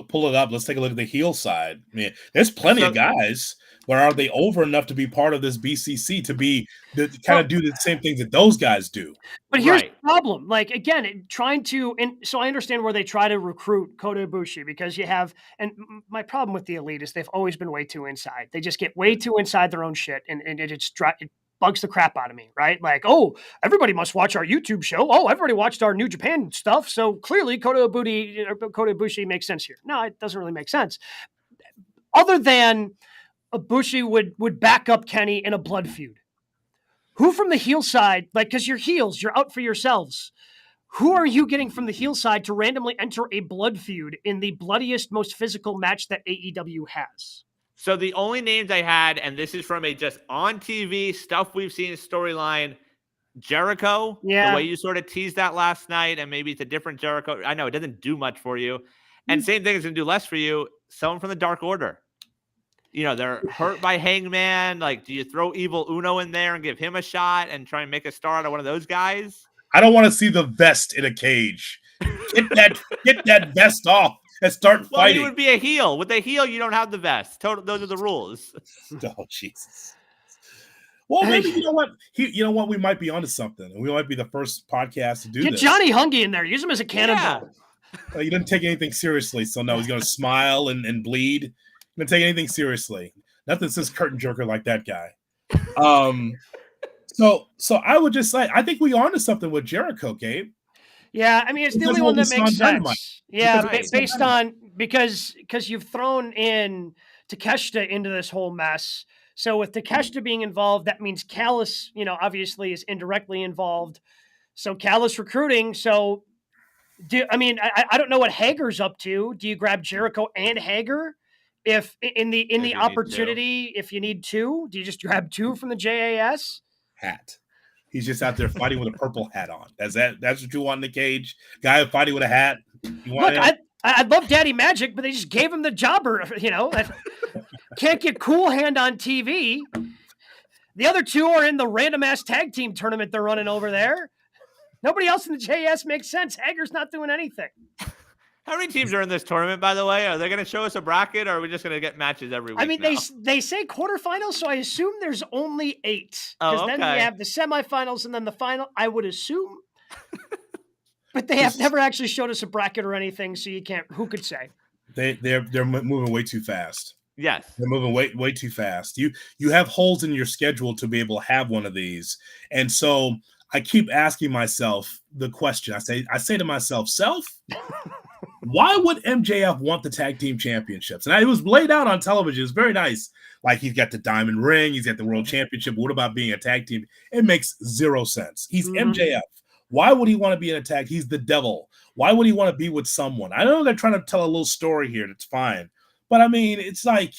pull it up. Let's take a look at the heel side. I mean, there's plenty of guys, but are they over enough to be part of this BCC to kind of do the same things that those guys do? But here's the problem. Like, again, so I understand where they try to recruit Kota Ibushi because you have, and my problem with the Elite is they've always been way too inside. They just get way too inside their own shit, and it bugs the crap out of me, right? Like, oh, everybody must watch our YouTube show. Oh, everybody watched our New Japan stuff. So clearly Kota Ibushi makes sense here. No, it doesn't really make sense. Other than Ibushi would back up Kenny in a blood feud. Who from the heel side, like, because you're heels, you're out for yourselves. Who are you getting from the heel side to randomly enter a blood feud in the bloodiest, most physical match that AEW has? So the only names I had, and this is from a just on TV stuff we've seen storyline, Jericho. Yeah. The way you sort of teased that last night, and maybe it's a different Jericho. I know it doesn't do much for you. And same thing is going to do less for you. Someone from the Dark Order. They're hurt by Hangman. Like, do you throw Evil Uno in there and give him a shot and try and make a star out of one of those guys? I don't want to see the vest in a cage. Get that vest off. And start fighting. Well, he would be a heel. With a heel, you don't have the vest. Those are the rules. Oh, Jesus. Well, maybe you know what? We might be onto something. We might be the first podcast to do this. Get Johnny Hungy in there. Use him as a cannonball. Yeah. You didn't take anything seriously, so no, he's going to smile and bleed. You didn't take anything seriously. Nothing says curtain jerker like that guy. So I would just say, I think we onto something with Jericho, Gabe. Yeah, I mean, it's the only one that makes sense. Yeah, based on because you've thrown in Takeshita into this whole mess. So with Takeshita being involved, that means Callis, obviously is indirectly involved. So Callis recruiting. So, I don't know what Hager's up to. Do you grab Jericho and Hager? If in the opportunity, if you need 2, do you just grab 2 from the JAS? Hat. He's just out there fighting with a purple hat on. That's what you want in the cage? Guy fighting with a hat. Look, I'd love Daddy Magic, but they just gave him the jobber. Can't get Cool Hand on TV. The other 2 are in the random ass tag team tournament they're running over there. Nobody else in the JS makes sense. Hager's not doing anything. How many teams are in this tournament, by the way? Are they going to show us a bracket, or are we just going to get matches every week? I mean, they say quarterfinals, so I assume there's only 8. Because then we have the semifinals and then the final, I would assume. But they have never actually showed us a bracket or anything, so you can't. Who could say? They're moving way too fast. Yes, they're moving way too fast. You have holes in your schedule to be able to have one of these, and so I keep asking myself the question. I say to myself, why would MJF want the tag team championships? And it was laid out on television. It's very nice. Like, he's got the diamond ring, he's got the world championship. What about being a tag team? It makes zero sense. He's MJF. Why would he want to be in a tag? He's the devil. Why would he want to be with someone? I know they're trying to tell a little story here. That's fine. But, I mean, it's like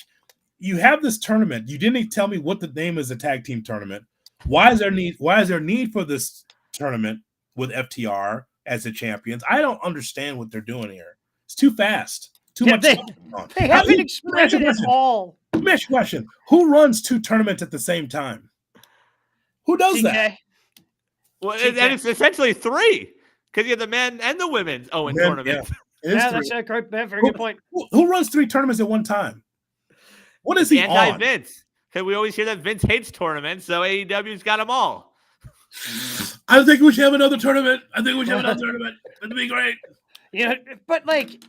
you have this tournament. You didn't tell me what the name is, a tag team tournament. Why is there need for this tournament with FTR as the champions? I don't understand what they're doing here. It's too fast. Too much. They haven't explained it at all. Mitch, question. Who runs 2 tournaments at the same time? Who does that? Well, and it's essentially 3, because you have the men and the women's tournament. Yeah, that's a very good point. Who runs 3 tournaments at one time? What is he on? Vince. Because we always hear that Vince hates tournaments, so AEW's got them all. I think we should have another tournament. It'd be great. Yeah, but like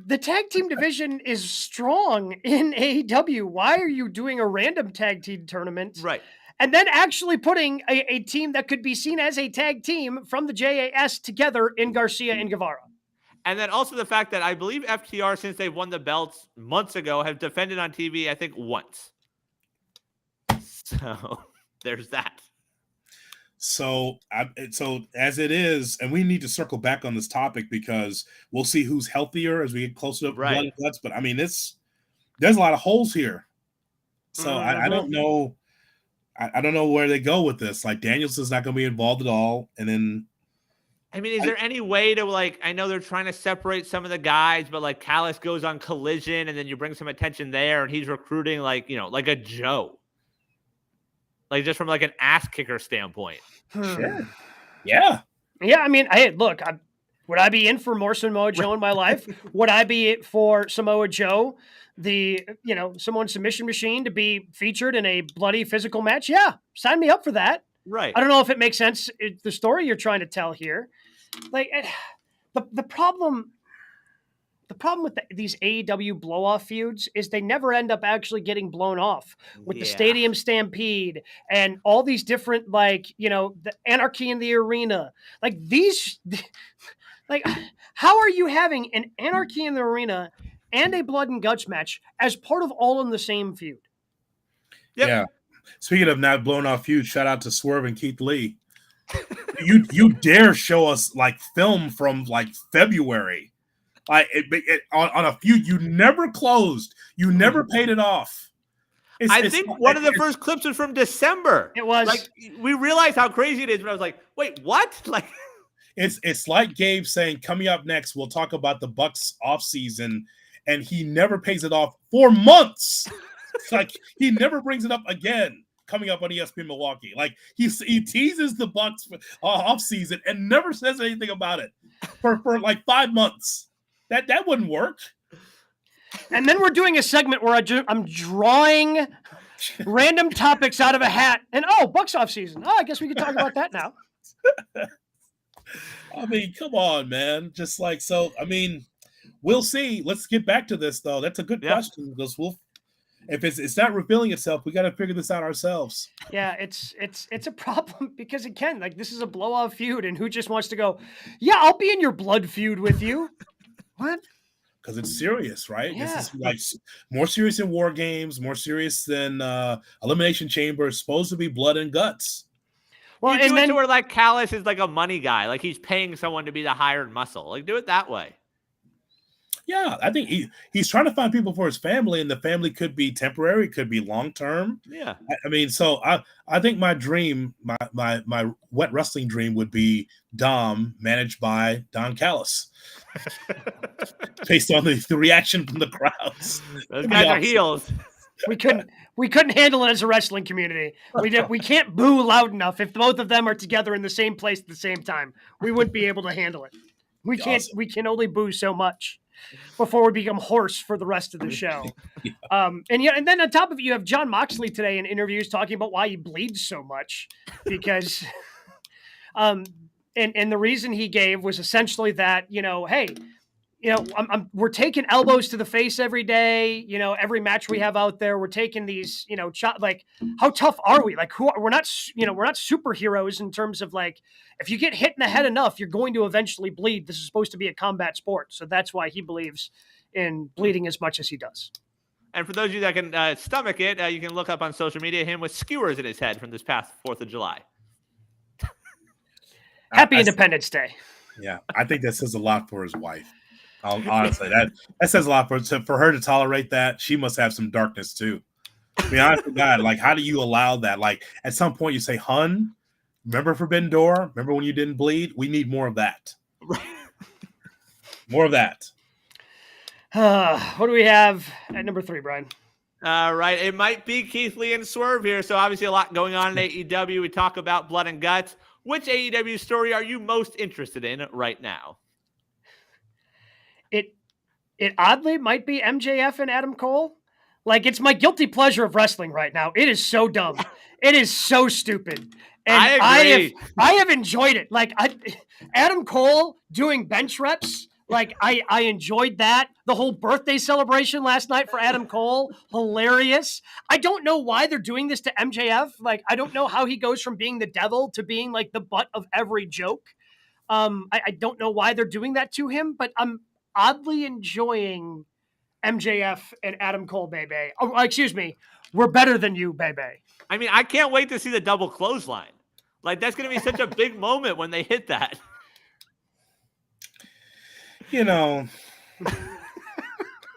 the tag team division is strong in AEW. Why are you doing a random tag team tournament? Right. And then actually putting a team that could be seen as a tag team from the JAS together in Garcia and Guevara. And then also the fact that I believe FTR, since they've won the belts months ago, have defended on TV, I think, once. So there's that. So as it is, and we need to circle back on this topic because we'll see who's healthier as we get closer to blood and guts. But I mean, there's a lot of holes here. So I don't know. I don't know where they go with this. Like, Danielson's not going to be involved at all. And then, I mean, is there any way to, like, I know they're trying to separate some of the guys, but like Callis goes on Collision and then you bring some attention there and he's recruiting like a Joe. Like, just from like an ass kicker standpoint. Sure. Yeah. Yeah. I mean, hey, look, would I be in for more Samoa Joe in my life? Would I be for Samoa Joe, the Samoan submission machine, to be featured in a bloody physical match? Yeah. Sign me up for that. Right. I don't know if it makes sense, the story you're trying to tell here. Like, the problem with these AEW blow-off feuds is they never end up actually getting blown off with the Stadium Stampede and all these different, the Anarchy in the Arena. Like, like, how are you having an Anarchy in the Arena and a Blood and Guts match as part of all in the same feud? Yep. Yeah. Speaking of not blown off feuds, shout out to Swerve and Keith Lee. You dare show us like film from like February, on a feud you never closed, you never paid it off. I think one of the first clips was from December. It was like, we realized how crazy it is, but I was like, wait, what? Like, it's like Gabe saying, coming up next, we'll talk about the Bucks off season, and he never pays it off for months. It's like he never brings it up again. Coming up on ESPN Milwaukee, like he teases the Bucks off season and never says anything about it for like 5 months. That wouldn't work. And then we're doing a segment where I'm drawing random topics out of a hat, and Bucks off season. I guess we can talk about that now. I mean, come on, man. Just like so. I mean, we'll see. Let's get back to this though. That's a good question because if it's not revealing itself, we got to figure this out ourselves. Yeah, it's a problem because, again, like, this is a blow-off feud, and who just wants to go, yeah, I'll be in your blood feud with you? What? Because it's serious, right? Yeah. This is like more serious than War Games, more serious than Elimination Chamber. It's supposed to be blood and guts. Well, and then to where like Callis is like a money guy, like he's paying someone to be the hired muscle. Like, do it that way. Yeah, I think he's trying to find people for his family, and the family could be temporary, could be long term. Yeah, I mean, so I think my dream, my wet wrestling dream, would be Dom managed by Don Callis, based on the reaction from the crowds. Those guys are heels. We couldn't handle it as a wrestling community. We can't boo loud enough if both of them are together in the same place at the same time. We wouldn't be able to handle it. We can't. Awesome. We can only boo so much. before we become hoarse for the rest of the show. And then on top of it, you have John Moxley today in interviews talking about why he bleeds so much, because and the reason he gave was essentially that, hey, we're taking elbows to the face every day. Every match we have out there, we're taking these, like, how tough are we? Like, we're not superheroes in terms of, like, if you get hit in the head enough, you're going to eventually bleed. This is supposed to be a combat sport. So that's why he believes in bleeding as much as he does. And for those of you that can stomach it, you can look up on social media him with skewers in his head from this past 4th of July. Happy Independence Day. Yeah, I think that says a lot for his wife. Honestly, that says a lot for her to tolerate that. She must have some darkness too. I mean, honest to God, like, how do you allow that? Like, at some point you say, "Hun, remember Forbidden Door? Remember when you didn't bleed? We need more of that. More of that." What do we have at number 3, Brian? All right, it might be Keith Lee and Swerve here. So obviously a lot going on in AEW. We talk about blood and guts. Which AEW story are you most interested in right now? It oddly might be MJF and Adam Cole. Like, it's my guilty pleasure of wrestling right now. It is so dumb. It is so stupid. And I agree. I have enjoyed it. Like, Adam Cole doing bench reps. Like, I enjoyed that. The whole birthday celebration last night for Adam Cole, hilarious. I don't know why they're doing this to MJF. Like, I don't know how he goes from being the devil to being, like, the butt of every joke. I don't know why they're doing that to him, but I'm oddly enjoying MJF and Adam Cole, baby. Oh, excuse me. We're better than you, baby. I mean, I can't wait to see the double clothesline. Like, that's going to be such a big moment when they hit that.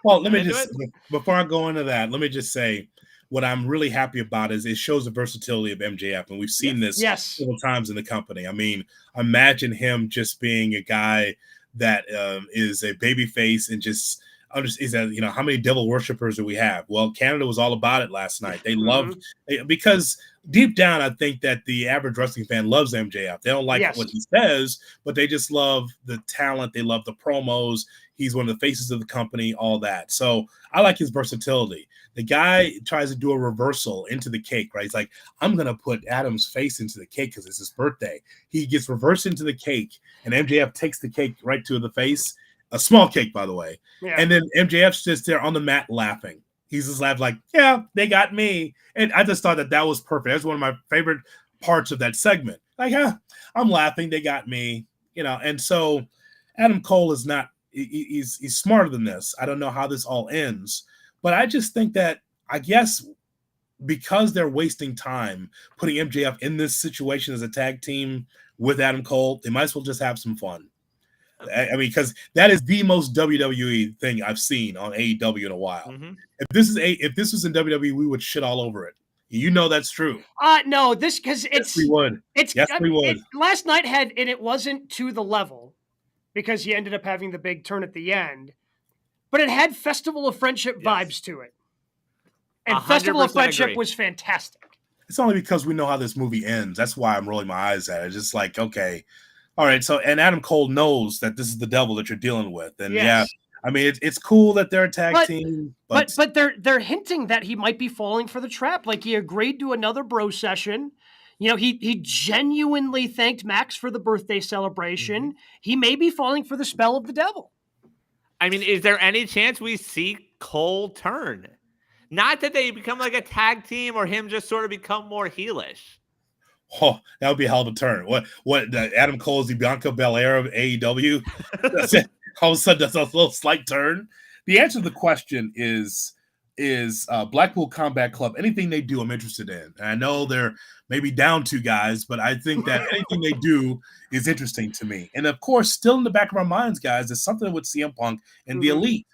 Well, let me just, before I go into that, let me just say what I'm really happy about is it shows the versatility of MJF. And we've seen this several times in the company. I mean, imagine him just being a guy that is a baby face and just is that, how many devil worshippers do we have? Well, Canada was all about it last night. They loved, because deep down, I think that the average wrestling fan loves MJF. They don't like what he says, but they just love the talent. They love the promos. He's one of the faces of the company, all that. So I like his versatility. The guy tries to do a reversal into the cake, right? He's like, I'm going to put Adam's face into the cake because it's his birthday. He gets reversed into the cake, and MJF takes the cake right to the face. A small cake, by the way. Yeah. And then MJF's just there on the mat laughing. He's just laughing like, yeah, they got me. And I just thought that was perfect. That's one of my favorite parts of that segment. Like, I'm laughing. They got me. And so Adam Cole is not, he's smarter than this. I don't know how this all ends. But I just think that, I guess, because they're wasting time putting MJF in this situation as a tag team with Adam Cole, they might as well just have some fun. I mean, because that is the most WWE thing I've seen on AEW in a while. Mm-hmm. If this was in WWE, we would shit all over it. That's true. No, because yes, we would. We would. Last night and it wasn't to the level because he ended up having the big turn at the end, but it had Festival of Friendship vibes to it, and Festival of Friendship was fantastic. It's only because we know how this movie ends. That's why I'm rolling my eyes at it. It's just like, okay. All right, so and Adam Cole knows that this is the devil that you're dealing with, and I mean it's cool that they're a tag team, but they're hinting that he might be falling for the trap. Like, he agreed to another bro session. He genuinely thanked Max for the birthday celebration. Mm-hmm. He may be falling for the spell of the devil. I mean, is there any chance we see Cole turn? Not that they become like a tag team or him just sort of become more heelish. Oh, that would be a hell of a turn. What Adam Cole is the Bianca Belair of AEW? All of a sudden, that's a little slight turn. The answer to the question is Blackpool Combat Club. Anything they do, I'm interested in. And I know they're maybe down 2 guys, but I think that anything they do is interesting to me. And of course, still in the back of our minds, guys, is something with CM Punk and the Elite.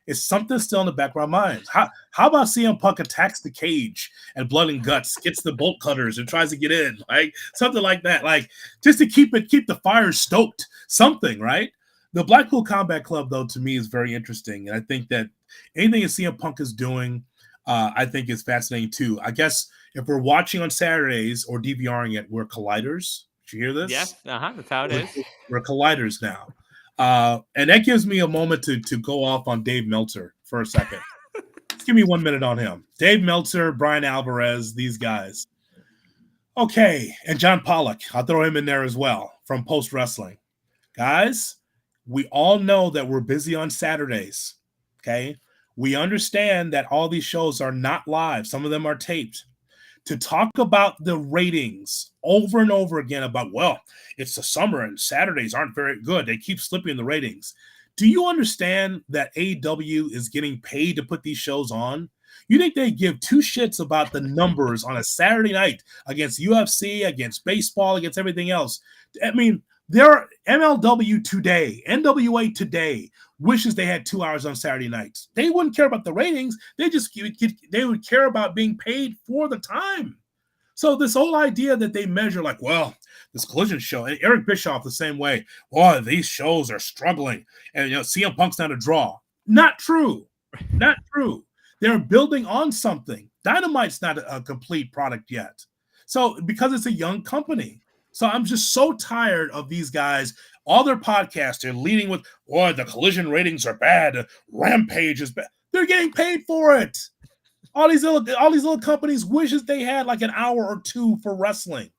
It's something still in the back of our minds. How about CM Punk attacks the cage and Blood and Guts, gets the bolt cutters and tries to get in, like something like that, like just to keep the fire stoked, something, right? The Blackpool Combat Club, though, to me is very interesting, and I think that anything that CM Punk is doing, I think is fascinating too. I guess if we're watching on Saturdays or DVRing it, we're colliders. Did you hear this? Yes, that's how it is. We're colliders now. And that gives me a moment to go off on Dave Meltzer for a second. Just give me 1 minute on him. Dave Meltzer, Brian Alvarez, these guys. Okay, and John Pollock. I'll throw him in there as well from Post Wrestling. Guys, we all know that we're busy on Saturdays, okay? We understand that all these shows are not live. Some of them are taped. To talk about the ratings over and over again about, well, it's the summer and Saturdays aren't very good. They keep slipping the ratings. Do you understand that AEW is getting paid to put these shows on? You think they give two shits about the numbers on a Saturday night against UFC, against baseball, against everything else? I mean, their MLW today, NWA today, wishes they had 2 hours on Saturday nights. They wouldn't care about the ratings. They would care about being paid for the time. So this whole idea that they measure like, well, this Collision show, and Eric Bischoff the same way, boy, these shows are struggling, and CM Punk's not a draw. Not true. Not true. They're building on something. Dynamite's not a complete product yet. So because it's a young company. So I'm just so tired of these guys. All their podcasts are leading with, boy, the Collision ratings are bad. Rampage is bad. They're getting paid for it. All these little companies wishes they had like an hour or two for wrestling.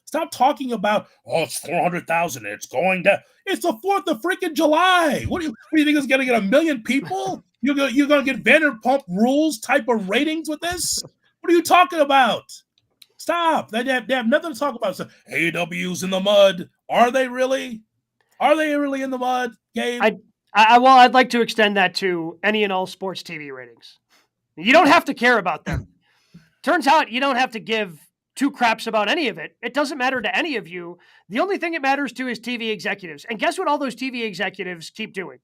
Stop talking about, oh, it's 400,000. It's going down. It's the 4th of freaking July. What do you think is going to get 1 million people? You're going to get Vanderpump Rules type of ratings with this? What are you talking about? Stop. They have nothing to talk about. So, AEW's in the mud. Are they really? Are they really in the mud, Gabe? I'd like to extend that to any and all sports TV ratings. You don't have to care about them. Turns out you don't have to give two craps about any of it. It doesn't matter to any of you. The only thing it matters to is TV executives. And guess what all those TV executives keep doing?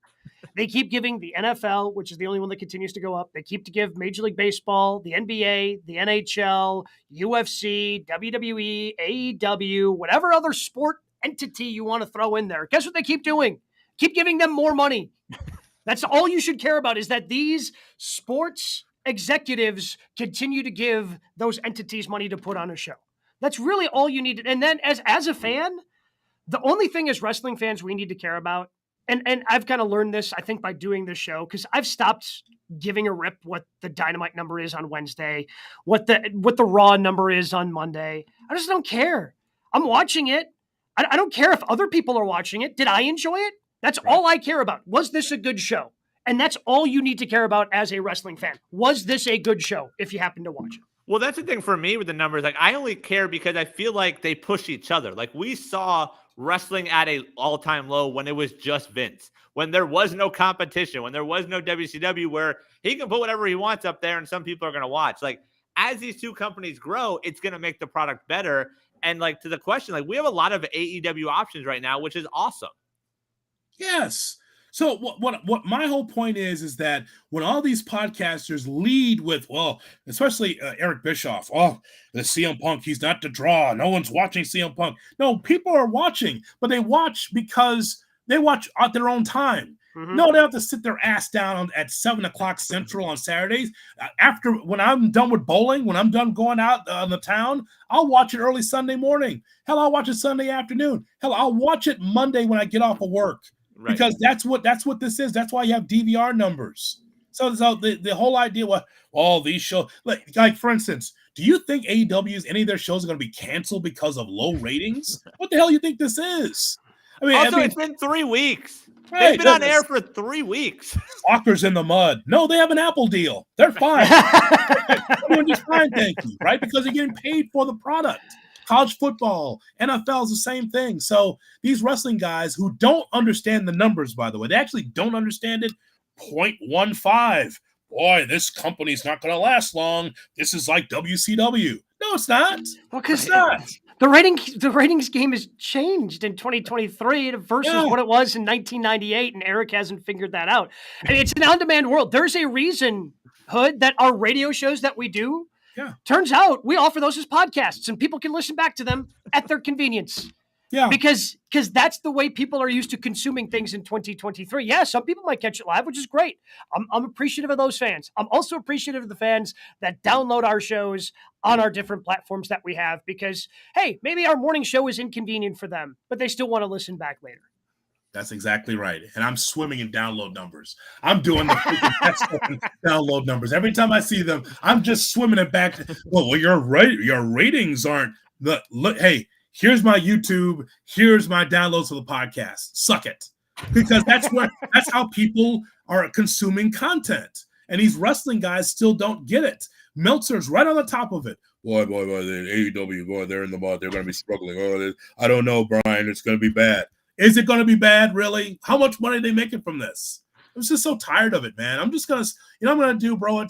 They keep giving the NFL, which is the only one that continues to go up. They keep to give Major League Baseball, the NBA, the NHL, UFC, WWE, AEW, whatever other sport entity you want to throw in there. Guess what they keep doing? Keep giving them more money. That's all you should care about, is that these sports executives continue to give those entities money to put on a show. That's really all you need. And then as a fan, the only thing as wrestling fans we need to care about, and I've kind of learned this, I think, by doing this show, because I've stopped giving a rip what the Dynamite number is on Wednesday, what the Raw number is on Monday. I just don't care. I'm watching it. I don't care if other people are watching it. Did I enjoy it? That's all I care about. Was this a good show? And that's all you need to care about as a wrestling fan. Was this a good show if you happen to watch it? Well, that's the thing for me with the numbers. Like, I only care because I feel like they push each other. Like, we saw wrestling at an all-time low when it was just Vince, when there was no competition, when there was no WCW, where he can put whatever he wants up there and some people are going to watch. Like, as these two companies grow, it's going to make the product better. And like, to the question, like, we have a lot of AEW options right now, which is awesome. Yes. So what my whole point is that when all these podcasters lead with, well, especially Eric Bischoff, oh, the CM Punk, he's not the draw. No one's watching CM Punk. No, people are watching, but they watch because they watch at their own time. Mm-hmm. No, they have to sit their ass down at 7 o'clock Central on Saturdays. After, when I'm done with bowling, when I'm done going out on the town, I'll watch it early Sunday morning. Hell, I'll watch it Sunday afternoon. Hell, I'll watch it Monday when I get off of work. Right. Because that's what this is. That's why you have DVR numbers. So the whole idea was, all these shows, like for instance, do you think AEW's any of their shows are going to be canceled because of low ratings? What the hell do you think this is? I mean, it's been 3 weeks. Right, they've been on air for 3 weeks. Soccer's in the mud. No, they have an Apple deal. They're fine. They're doing just fine, thank you. Right, because they're getting paid for the product. College football, NFL is the same thing. So these wrestling guys who don't understand the numbers, by the way, they actually don't understand it. 0.15. Boy, this company's not going to last long. This is like WCW. No, it's not. Well, because it's not. The ratings game has changed in 2023 versus what it was in 1998, and Eric hasn't figured that out. And it's an on-demand world. There's a reason, Hood, that our radio shows that we do, turns out we offer those as podcasts, and people can listen back to them at their convenience. Yeah, because that's the way people are used to consuming things in 2023. Yeah, some people might catch it live, which is great. I'm appreciative of those fans. I'm also appreciative of the fans that download our shows on our different platforms that we have, because, hey, maybe our morning show is inconvenient for them, but they still want to listen back later. That's exactly right. And I'm swimming in download numbers. I'm doing the freaking download numbers. Every time I see them, I'm just swimming it back. Well, your ratings aren't the look. Hey, here's my YouTube. Here's my downloads for the podcast. Suck it. Because that's how people are consuming content. And these wrestling guys still don't get it. Meltzer's right on the top of it. Boy, the AEW, boy, they're in the mud. They're going to be struggling. Oh, I don't know, Brian. It's going to be bad. Is it going to be bad, really? How much money are they making from this? I'm just so tired of it, man. I'm just going to, I'm going to do, bro,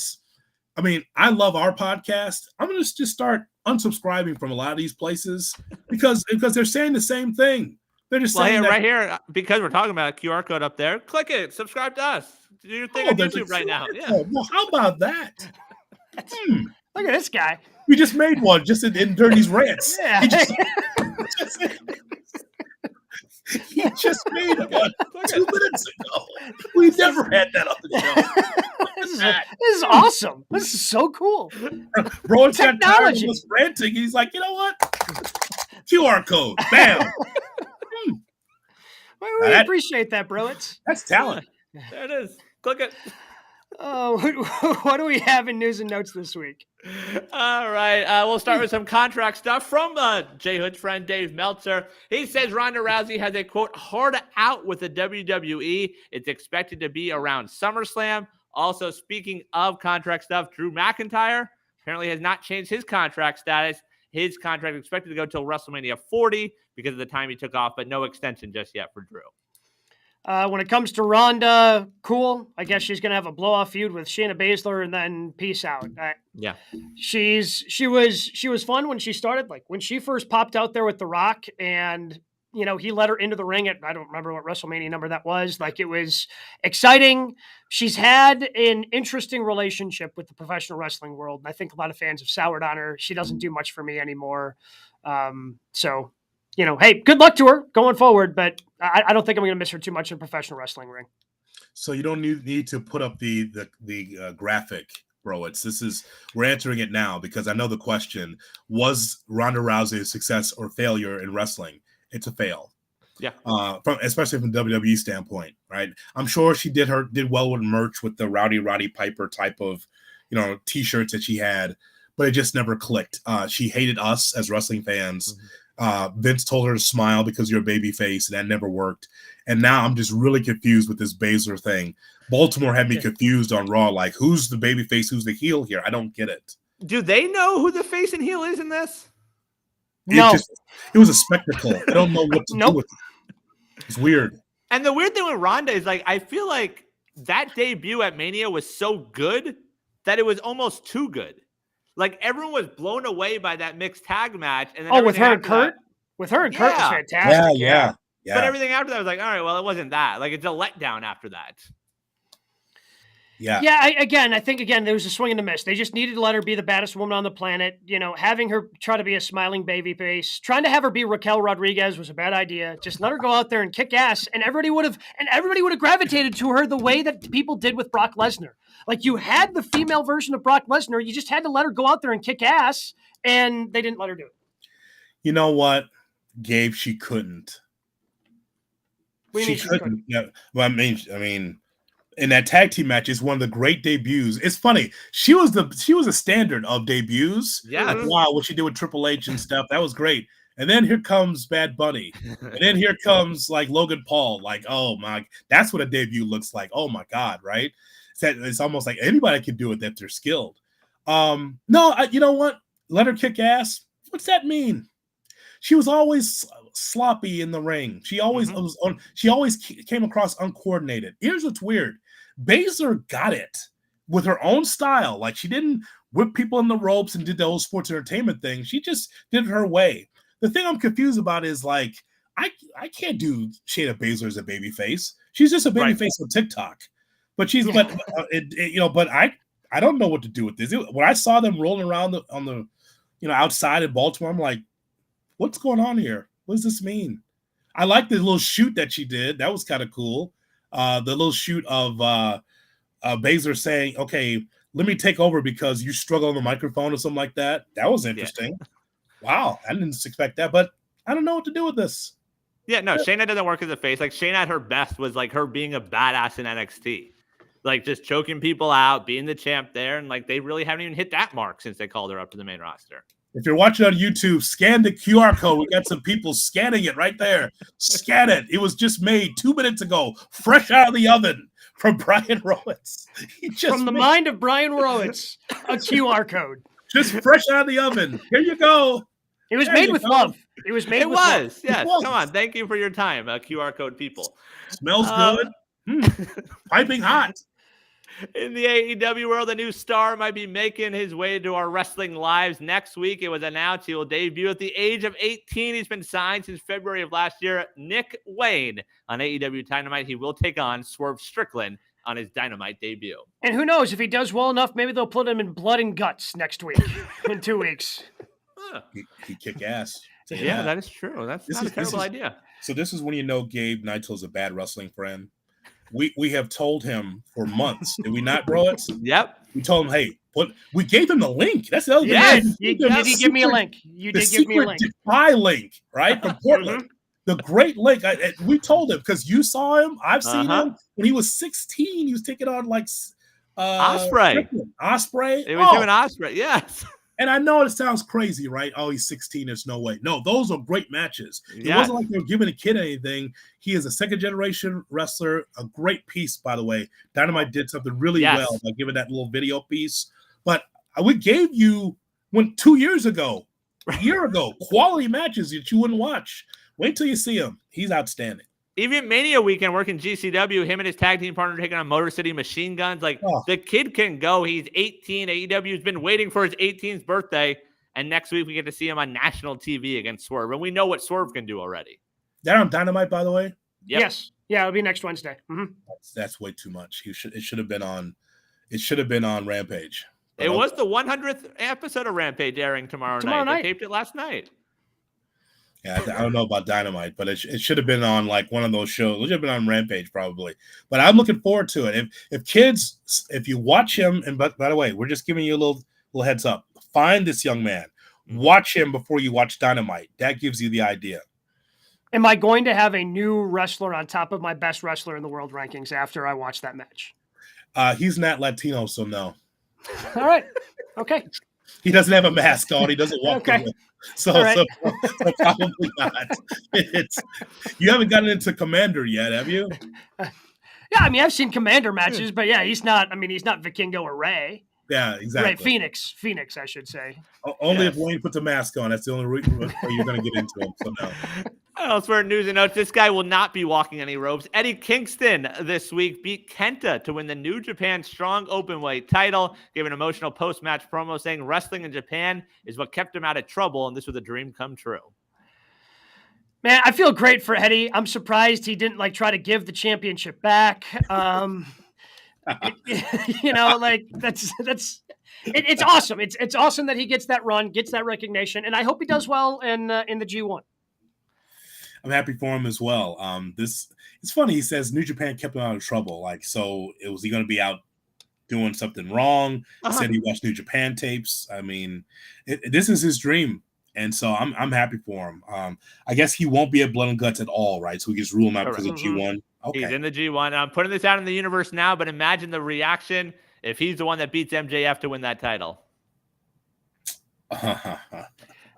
I love our podcast. I'm going to just start unsubscribing from a lot of these places because they're saying the same thing. They're just saying right here, because we're talking about a QR code up there, click it, subscribe to us. Do your thing on YouTube right now. Yeah. Well, how about that? Look at this guy. We just made one just in Dirty's rants. Yeah. He just made one 2 minutes ago. We never had that on the show. This is awesome. This is so cool. Bro, got tired of us ranting. He's like, you know what? QR code. Bam. We appreciate that, bro. That's talent. There it is. Click it. Oh, what do we have in news and notes this week? All right. We'll start with some contract stuff from Jay Hood's friend Dave Meltzer. He says Ronda Rousey has a, quote, hard out with the WWE. It's expected to be around SummerSlam. Also, speaking of contract stuff, Drew McIntyre apparently has not changed his contract status. His contract is expected to go till WrestleMania 40 because of the time he took off, but no extension just yet for Drew. When it comes to Ronda, cool. I guess she's going to have a blow-off feud with Shayna Baszler and then peace out. Yeah. She was fun when she started. Like when she first popped out there with The Rock and, he let her into the ring at, I don't remember what WrestleMania number that was. Like it was exciting. She's had an interesting relationship with the professional wrestling world. And I think a lot of fans have soured on her. She doesn't do much for me anymore. Hey, good luck to her going forward, but I don't think I'm going to miss her too much in a professional wrestling ring. So you don't need to put up the graphic, bro. We're answering it now because I know the question: was Ronda Rousey a success or failure in wrestling? It's a fail. Yeah. Especially from WWE standpoint, right? I'm sure she did well with merch with the Roddy Piper type of, T-shirts that she had, but it just never clicked. She hated us as wrestling fans. Mm-hmm. Vince told her to smile because you're a baby face, and that never worked. And now I'm just really confused with this Baszler thing. Baltimore had me confused on Raw, like who's the baby face, who's the heel here? I don't get it. Do they know who the face and heel is in this? No. It was a spectacle. I don't know what to do with it. It's weird. And the weird thing with Ronda is like I feel like that debut at Mania was so good that it was almost too good. Like everyone was blown away by that mixed tag match. And then with her and Kurt? With her and Kurt was fantastic. Yeah. But everything after that was like, all right, well, it wasn't that. Like it's a letdown after that. Yeah. Yeah. I think there was a swing and a miss. They just needed to let her be the baddest woman on the planet. Having her try to be a smiling baby face, trying to have her be Raquel Rodriguez was a bad idea. Just let her go out there and kick ass, and everybody would have gravitated to her the way that people did with Brock Lesnar. Like you had the female version of Brock Lesnar, you just had to let her go out there and kick ass, and they didn't let her do it. You know what, Gabe? She couldn't. She couldn't. Yeah. Well, I mean. In that tag team match, is one of the great debuts. It's funny. She was a standard of debuts. Yeah. Wow, what she did with Triple H and stuff, that was great. And then here comes Bad Bunny. And then here comes like Logan Paul. Like, oh my, that's what a debut looks like. Oh my God, right? It's almost like anybody can do it if they're skilled. You know what? Let her kick ass. What's that mean? She was always sloppy in the ring. She always came across uncoordinated. Here's what's weird. Baszler got it with her own style. Like she didn't whip people in the ropes and did the old sports entertainment thing. She just did it her way. The thing I'm confused about is like, I can't do Shayna Baszler as a baby face. She's just a baby face on TikTok. But but I don't know what to do with this. When I saw them rolling around on the outside in Baltimore, I'm like, what's going on here? What does this mean? I like the little shoot that she did. That was kind of cool. The little shoot of Baszler saying, okay, let me take over because you struggle on the microphone or something like that. That was interesting. Yeah. Wow. I didn't expect that, but I don't know what to do with this. Yeah, no, Shayna doesn't work as a face. Like, Shayna at her best was like her being a badass in NXT. Like, just choking people out, being the champ there. And like, they really haven't even hit that mark since they called her up to the main roster. If you're watching on YouTube, scan the QR code. We got some people scanning it right there. Scan it. It was just made 2 minutes ago, fresh out of the oven from Brian Rowitz. From the mind of Brian Rowitz, a QR code. Just fresh out of the oven. Here you go. It was made with love. It was made with love. Yes. Come on. Thank you for your time, QR code people. Smells good. Piping hot. In the AEW world, a new star might be making his way to our wrestling lives next week. It was announced he will debut at the age of 18. He's been signed since February of last year. Nick Wayne on AEW Dynamite. He will take on Swerve Strickland on his Dynamite debut. And who knows, if he does well enough, maybe they'll put him in Blood and Guts next week, in 2 weeks. He kick ass. Yeah, that is true. That's not a terrible idea. So this is when you know Gabe Neitel's a bad wrestling friend. We have told him for months. Did we not, bro? Yep. We told him, hey, we gave him the link. That's the other thing. Yes, did he give me a link? You did give me a link. Defy link, right? From Portland. The great link. We told him because you saw him. I've seen him when he was 16. He was taking on like Osprey. Osprey. It was him and Osprey. Yes. And I know it sounds crazy, right? Oh, he's 16. There's no way. No, those are great matches. It wasn't like they were giving a kid anything. He is a second-generation wrestler, a great piece, by the way. Dynamite did something really well by giving that little video piece. But we gave you 2 years ago, a year ago, quality matches that you wouldn't watch. Wait till you see him. He's outstanding. Even Mania weekend working GCW, him and his tag team partner taking on Motor City Machine Guns. Like, the kid can go. He's 18. AEW's been waiting for his 18th birthday. And next week we get to see him on national TV against Swerve. And we know what Swerve can do already. They're on Dynamite, by the way? Yep. Yes. Yeah, it'll be next Wednesday. Mm-hmm. That's way too much. It should have been on Rampage. It was the 100th episode of Rampage airing tomorrow night. They taped it last night. Yeah, I don't know about Dynamite, but it should have been on like one of those shows. It should have been on Rampage probably. But I'm looking forward to it. If kids, if you watch him, and by the way, we're just giving you a little heads up. Find this young man. Watch him before you watch Dynamite. That gives you the idea. Am I going to have a new wrestler on top of my best wrestler in the world rankings after I watch that match? He's not Latino, so no. All right. Okay. He doesn't have a mask on. He doesn't walk okay. So probably not. You haven't gotten into Commander yet, have you? Yeah, I mean, I've seen Commander matches, but yeah, he's not Vikingo or Ray. Yeah, exactly. Right, Phoenix, I should say. Only if Wayne puts a mask on. That's the only reason you're going to get into him. So no. Elsewhere news and notes, this guy will not be walking any ropes. Eddie Kingston this week beat Kenta to win the New Japan Strong Openweight title, gave an emotional post-match promo saying wrestling in Japan is what kept him out of trouble, and this was a dream come true. Man, I feel great for Eddie. I'm surprised he didn't try to give the championship back. It's awesome. It's awesome that he gets that run, gets that recognition, and I hope he does well in the G1. I'm happy for him as well. It's funny. He says New Japan kept him out of trouble. So was he going to be out doing something wrong? He said he watched New Japan tapes. I mean, this is his dream, and so I'm happy for him. I guess he won't be at Blood and Guts at all, right? So we just rule him out because of G1. Okay. He's in the G1. I'm putting this out in the universe now, but imagine the reaction if he's the one that beats MJF to win that title.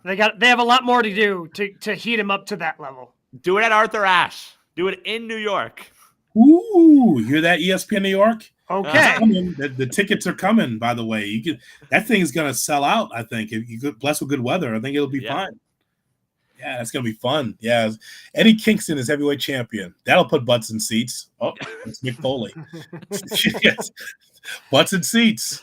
They have a lot more to do to heat him up to that level. Do it at Arthur Ashe. Do it in New York. Ooh, you hear that, ESPN New York? Okay. The tickets are coming, by the way. That thing is going to sell out, I think. If you get blessed with good weather, I think it'll be fine. Yeah, that's going to be fun. Yeah. Eddie Kingston is heavyweight champion. That'll put butts in seats. Oh, it's Mick Foley. Yes. Butts in seats.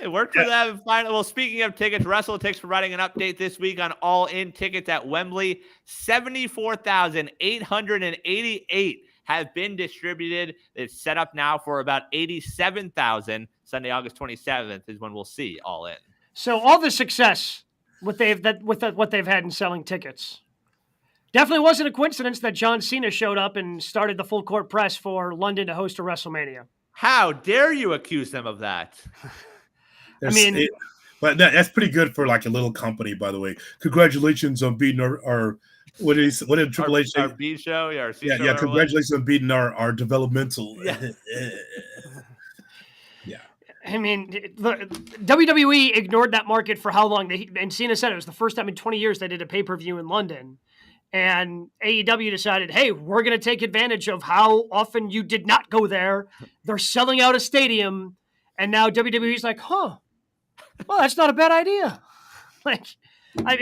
It worked for them. Well, speaking of tickets, WrestleTix providing an update this week on all-in tickets at Wembley. 74,888 have been distributed. It's set up now for about 87,000. Sunday, August 27th is when we'll see all in. So all the success what they've had in selling tickets. Definitely wasn't a coincidence that John Cena showed up and started the full court press for London to host a WrestleMania. How dare you accuse them of that? But that's pretty good for a little company, by the way. Congratulations on beating our What did Triple H say? Our B show, our C show. Yeah. Congratulations on beating our developmental. Yeah. Yeah. I mean, the WWE ignored that market for how long? And Cena said it was the first time in 20 years they did a pay-per-view in London. And AEW decided, hey, we're going to take advantage of how often you did not go there. They're selling out a stadium. And now WWE's like, well, that's not a bad idea. Like, I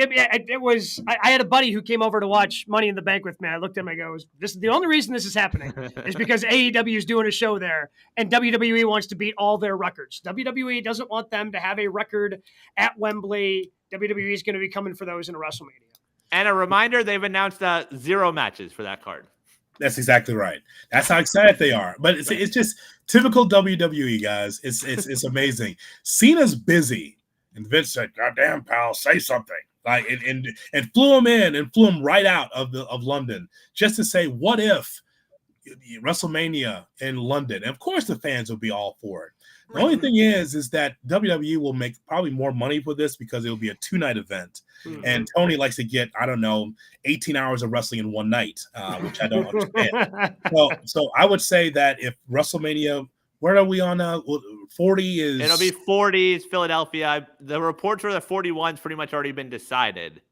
had a buddy who came over to watch Money in the Bank with me. I looked at him and I go, this is the only reason this is happening is because AEW is doing a show there and WWE wants to beat all their records. WWE doesn't want them to have a record at Wembley. WWE is going to be coming for those in WrestleMania. And a reminder, they've announced 0 matches for that card. That's exactly right. That's how excited they are. But it's just typical WWE, guys. It's amazing. Cena's busy. And Vince said, "Goddamn, pal, say something." Like and flew him in and flew him right out of London just to say, what if WrestleMania in London? And of course, the fans will be all for it. The only thing is that WWE will make probably more money for this because it will be a 2-night event. Mm-hmm. And Tony likes to get, 18 hours of wrestling in one night, which I don't understand. So I would say that if WrestleMania, where are we on now? 40 is... It'll be 40 is Philadelphia. The reports were that 41's pretty much already been decided.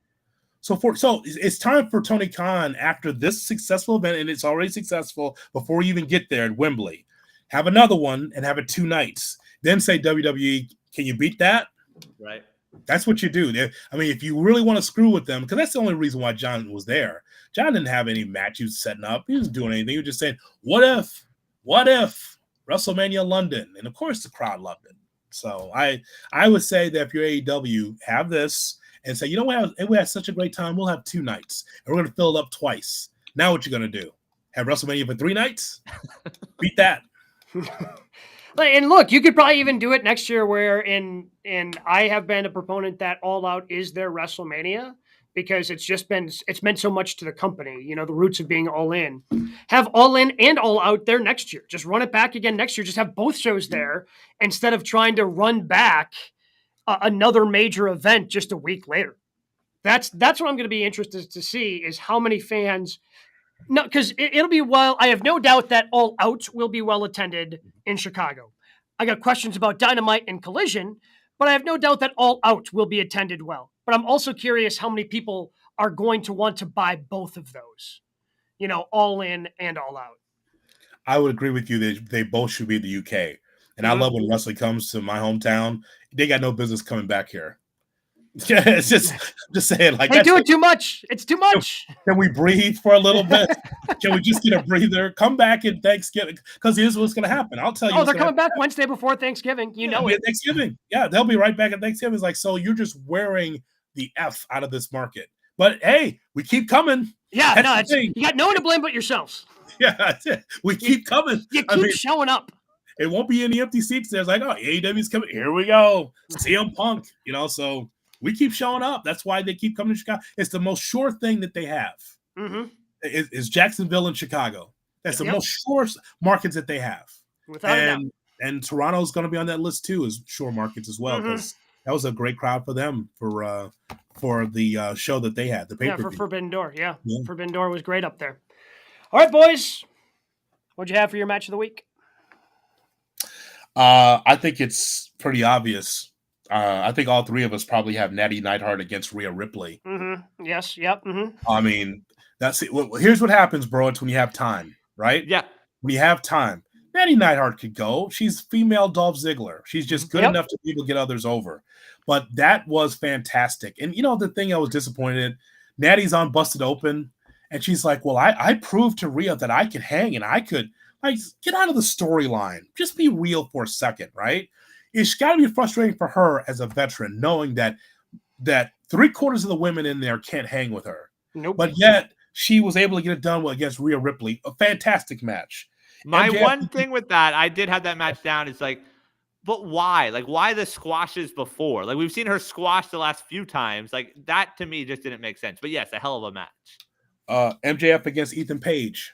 So it's time for Tony Khan, after this successful event, and it's already successful before you even get there at Wembley, have another one and have it 2 nights. Then say, WWE, can you beat that? Right. That's what you do. I mean, if you really want to screw with them, because that's the only reason why John was there. John didn't have any match he was setting up. He wasn't doing anything. He was just saying, what if WrestleMania London? And of course the crowd loved it. So I would say that if you're AEW, have this and say, you know what, we had such a great time. We'll have 2 nights and we're going to fill it up twice. Now what you're going to do? Have WrestleMania for 3 nights? Beat that. And look, you could probably even do it next year where and I have been a proponent that All Out is their WrestleMania because it's meant so much to the company, the roots of being All In. Have All In and All Out there next year. Just run it back again next year. Just have both shows there instead of trying to run back another major event just a week later. That's what I'm going to be interested to see is how many fans. No, because it'll be I have no doubt that All Out will be well attended in Chicago. I got questions about Dynamite and Collision, but I have no doubt that All Out will be attended well. But I'm also curious how many people are going to want to buy both of those, All In and All Out. I would agree with you. They both should be in the UK. And I love when wrestling comes to my hometown. They got no business coming back here. Yeah, it's just saying like they do it too much. It's too much. Can we breathe for a little bit? Can we just get a breather? Come back in Thanksgiving because here's what's going to happen. I'll tell you. Oh, they're coming back Wednesday before Thanksgiving. It. Thanksgiving. Yeah, they'll be right back at Thanksgiving. It's like, so you're just wearing the F out of this market. But hey, we keep coming. Yeah, you got no one to blame but yourselves. Yeah, that's it. We keep coming. You keep showing up. It won't be any empty seats. There's like, oh, AEW's coming. Here we go. CM Punk. So. We keep showing up. That's why they keep coming to Chicago. It's the most sure thing that they have. Mm-hmm. Is Jacksonville and Chicago. That's the most sure markets that they have. Without a doubt. And Toronto's going to be on that list too as sure markets as well because that was a great crowd for them for the show that they had. The pay-per-view. For Forbidden Door. Yeah, Forbidden Door was great up there. All right, boys. What'd you have for your match of the week? I think it's pretty obvious. I think all 3 of us probably have Natty Neidhart against Rhea Ripley. Mm-hmm. Yes. Yep. Mm-hmm. I mean, that's it. Well, here's what happens, bro. It's when you have time, right? Yeah. When you have time, Natty Neidhart could go. She's female Dolph Ziggler. She's just good enough to be able to get others over. But that was fantastic. And the thing I was disappointed, Natty's on Busted Open, and she's like, well, I proved to Rhea that I could hang and I could get out of the storyline. Just be real for a second, right? It's got to be frustrating for her as a veteran, knowing that 3/4 of the women in there can't hang with her. Nope. But yet she was able to get it done against Rhea Ripley. A fantastic match. My one thing with that, I did have that match down. It's like, but why? Like, why the squashes before? Like, we've seen her squash the last few times. Like, that to me just didn't make sense. But yes, a hell of a match. MJF against Ethan Page.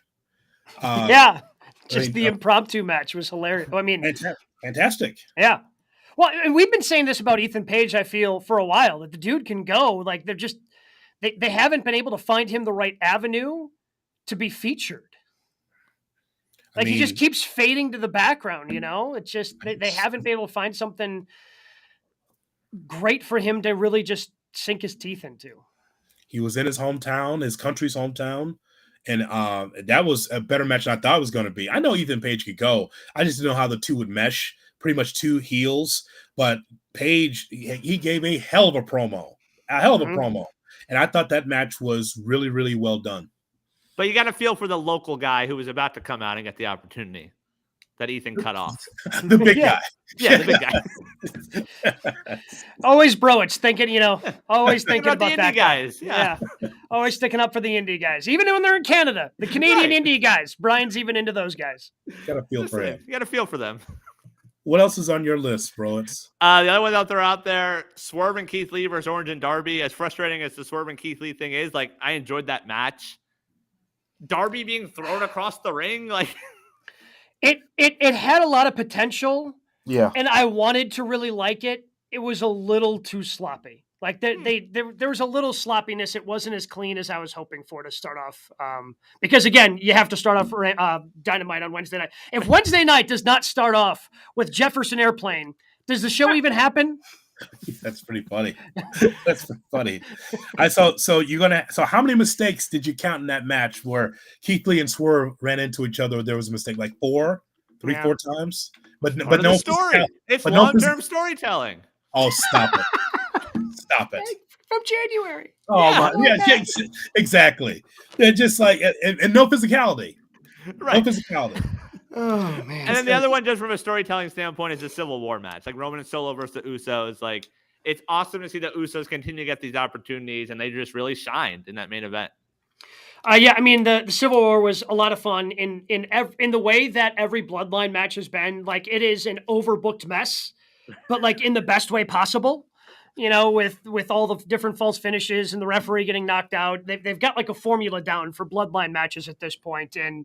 The impromptu match was hilarious. I mean, fantastic. Yeah. Well, and we've been saying this about Ethan Page, I feel, for a while, that the dude can go. Like, they haven't been able to find him the right avenue to be featured. Like, he just keeps fading to the background, It's just they haven't been able to find something great for him to really just sink his teeth into. He was in his hometown, his country's hometown, and that was a better match than I thought it was going to be. I know Ethan Page could go. I just didn't know how the two would mesh. Pretty much two heels, but Page, he gave a hell of a promo. And I thought that match was really, really well done. But you got to feel for the local guy who was about to come out and get the opportunity that Ethan cut off. The big guy. Yeah, the big guy. Always It's thinking, always thinking about the that indie guys. Yeah. Always sticking up for the indie guys. Even when they're in Canada, the Canadian indie guys. Brian's even into those guys. Got to feel for him. You got to feel for them. What else is on your list, bro? The other one out there, Swerve and Keith Lee versus Orange and Darby. As frustrating as the Swerve and Keith Lee thing is, like, I enjoyed that match. Darby being thrown across the ring, like it had a lot of potential. Yeah. And I wanted to really like it. It was a little too sloppy. Like there was a little sloppiness. It wasn't as clean as I was hoping for to start off. Because again, you have to start off Dynamite on Wednesday night. If Wednesday night does not start off with Jefferson Airplane, does the show even happen? That's pretty funny. That's pretty funny. So how many mistakes did you count in that match where Keith Lee and Swerve ran into each other? There was a mistake, like 4 times. But no story. It's long-term storytelling. Oh, stop it. Stop it. From January. Oh, yeah, exactly. They're just like, and no physicality. Right. No physicality. Oh, man. And then the other one, just from a storytelling standpoint, is the Civil War match. Like Roman and Solo versus the Usos. Like, it's awesome to see the Usos continue to get these opportunities, and they just really shined in that main event. Yeah, I mean, the Civil War was a lot of fun in the way that every Bloodline match has been. Like, it is an overbooked mess, but like in the best way possible. With all the different false finishes and the referee getting knocked out, they've got like a formula down for Bloodline matches at this point, and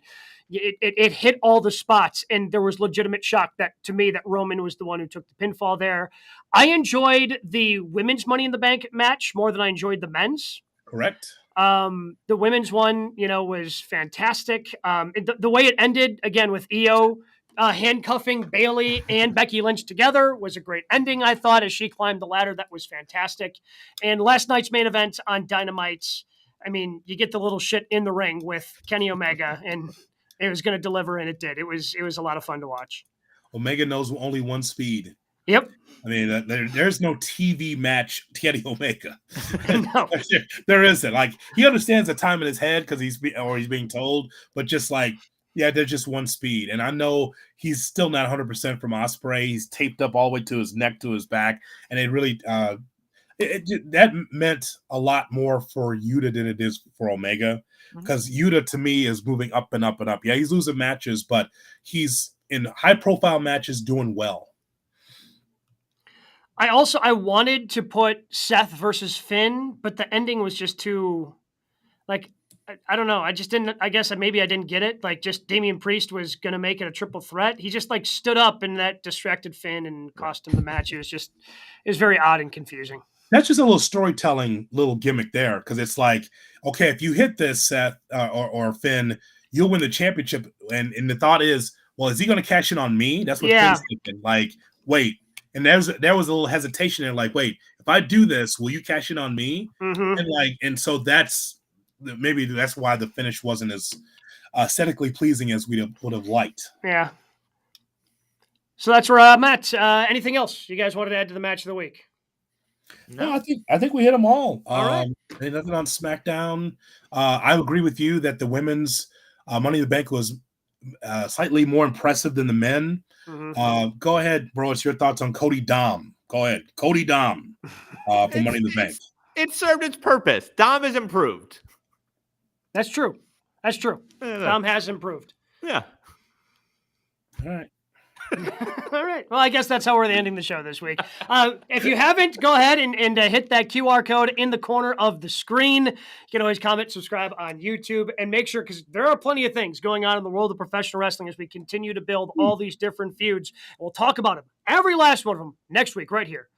it hit all the spots. And there was legitimate shock that Roman was the one who took the pinfall there. I enjoyed the women's Money in the Bank match more than I enjoyed the men's. Correct. The women's one, was fantastic. The way it ended again with Io handcuffing Bayley and Becky Lynch together was a great ending, I thought, as she climbed the ladder. That was fantastic. And last night's main event on Dynamite, I mean, you get the little shit in the ring with Kenny Omega, and it was going to deliver, and it did. It was a lot of fun to watch. Omega knows only one speed. Yep. I mean, there's no TV match Kenny Omega. No. There isn't. Like, he understands the time in his head because he's being told, but just like, yeah, there's just one speed. And I know he's still not 100% from Ospreay. He's taped up all the way to his neck, to his back. And it really, that meant a lot more for Yuta than it is for Omega. Because Yuta, to me, is moving up and up and up. Yeah, he's losing matches, but he's in high-profile matches doing well. I wanted to put Seth versus Finn, but the ending was just too, like, I don't know. I just didn't. I guess maybe I didn't get it. Like, just Damian Priest was going to make it a triple threat. He just like stood up and that distracted Finn and cost him the match. It was very odd and confusing. That's just a little storytelling little gimmick there, because it's like, okay, if you hit this, Seth or Finn, you'll win the championship. And the thought is, well, is he going to cash in on me? That's what Finn's thinking. Like, wait. And there was a little hesitation there. Like, wait, if I do this, will you cash in on me? Mm-hmm. And so maybe that's why the finish wasn't as aesthetically pleasing as we would have liked. Yeah. So that's where I'm at. Anything else you guys wanted to add to the match of the week? No, I think we hit them all. All right. Nothing on SmackDown. I agree with you that the women's Money in the Bank was slightly more impressive than the men. Mm-hmm. Go ahead, bro. It's your thoughts on Cody Dom. Go ahead. Cody Dom for Money in the Bank. It served its purpose. Dom has improved. That's true. Dom has improved. Yeah. All right. All right. Well, I guess that's how we're ending the show this week. If you haven't, go ahead and hit that QR code in the corner of the screen. You can always comment, subscribe on YouTube, and make sure, because there are plenty of things going on in the world of professional wrestling as we continue to build all these different feuds. We'll talk about them, every last one of them, next week right here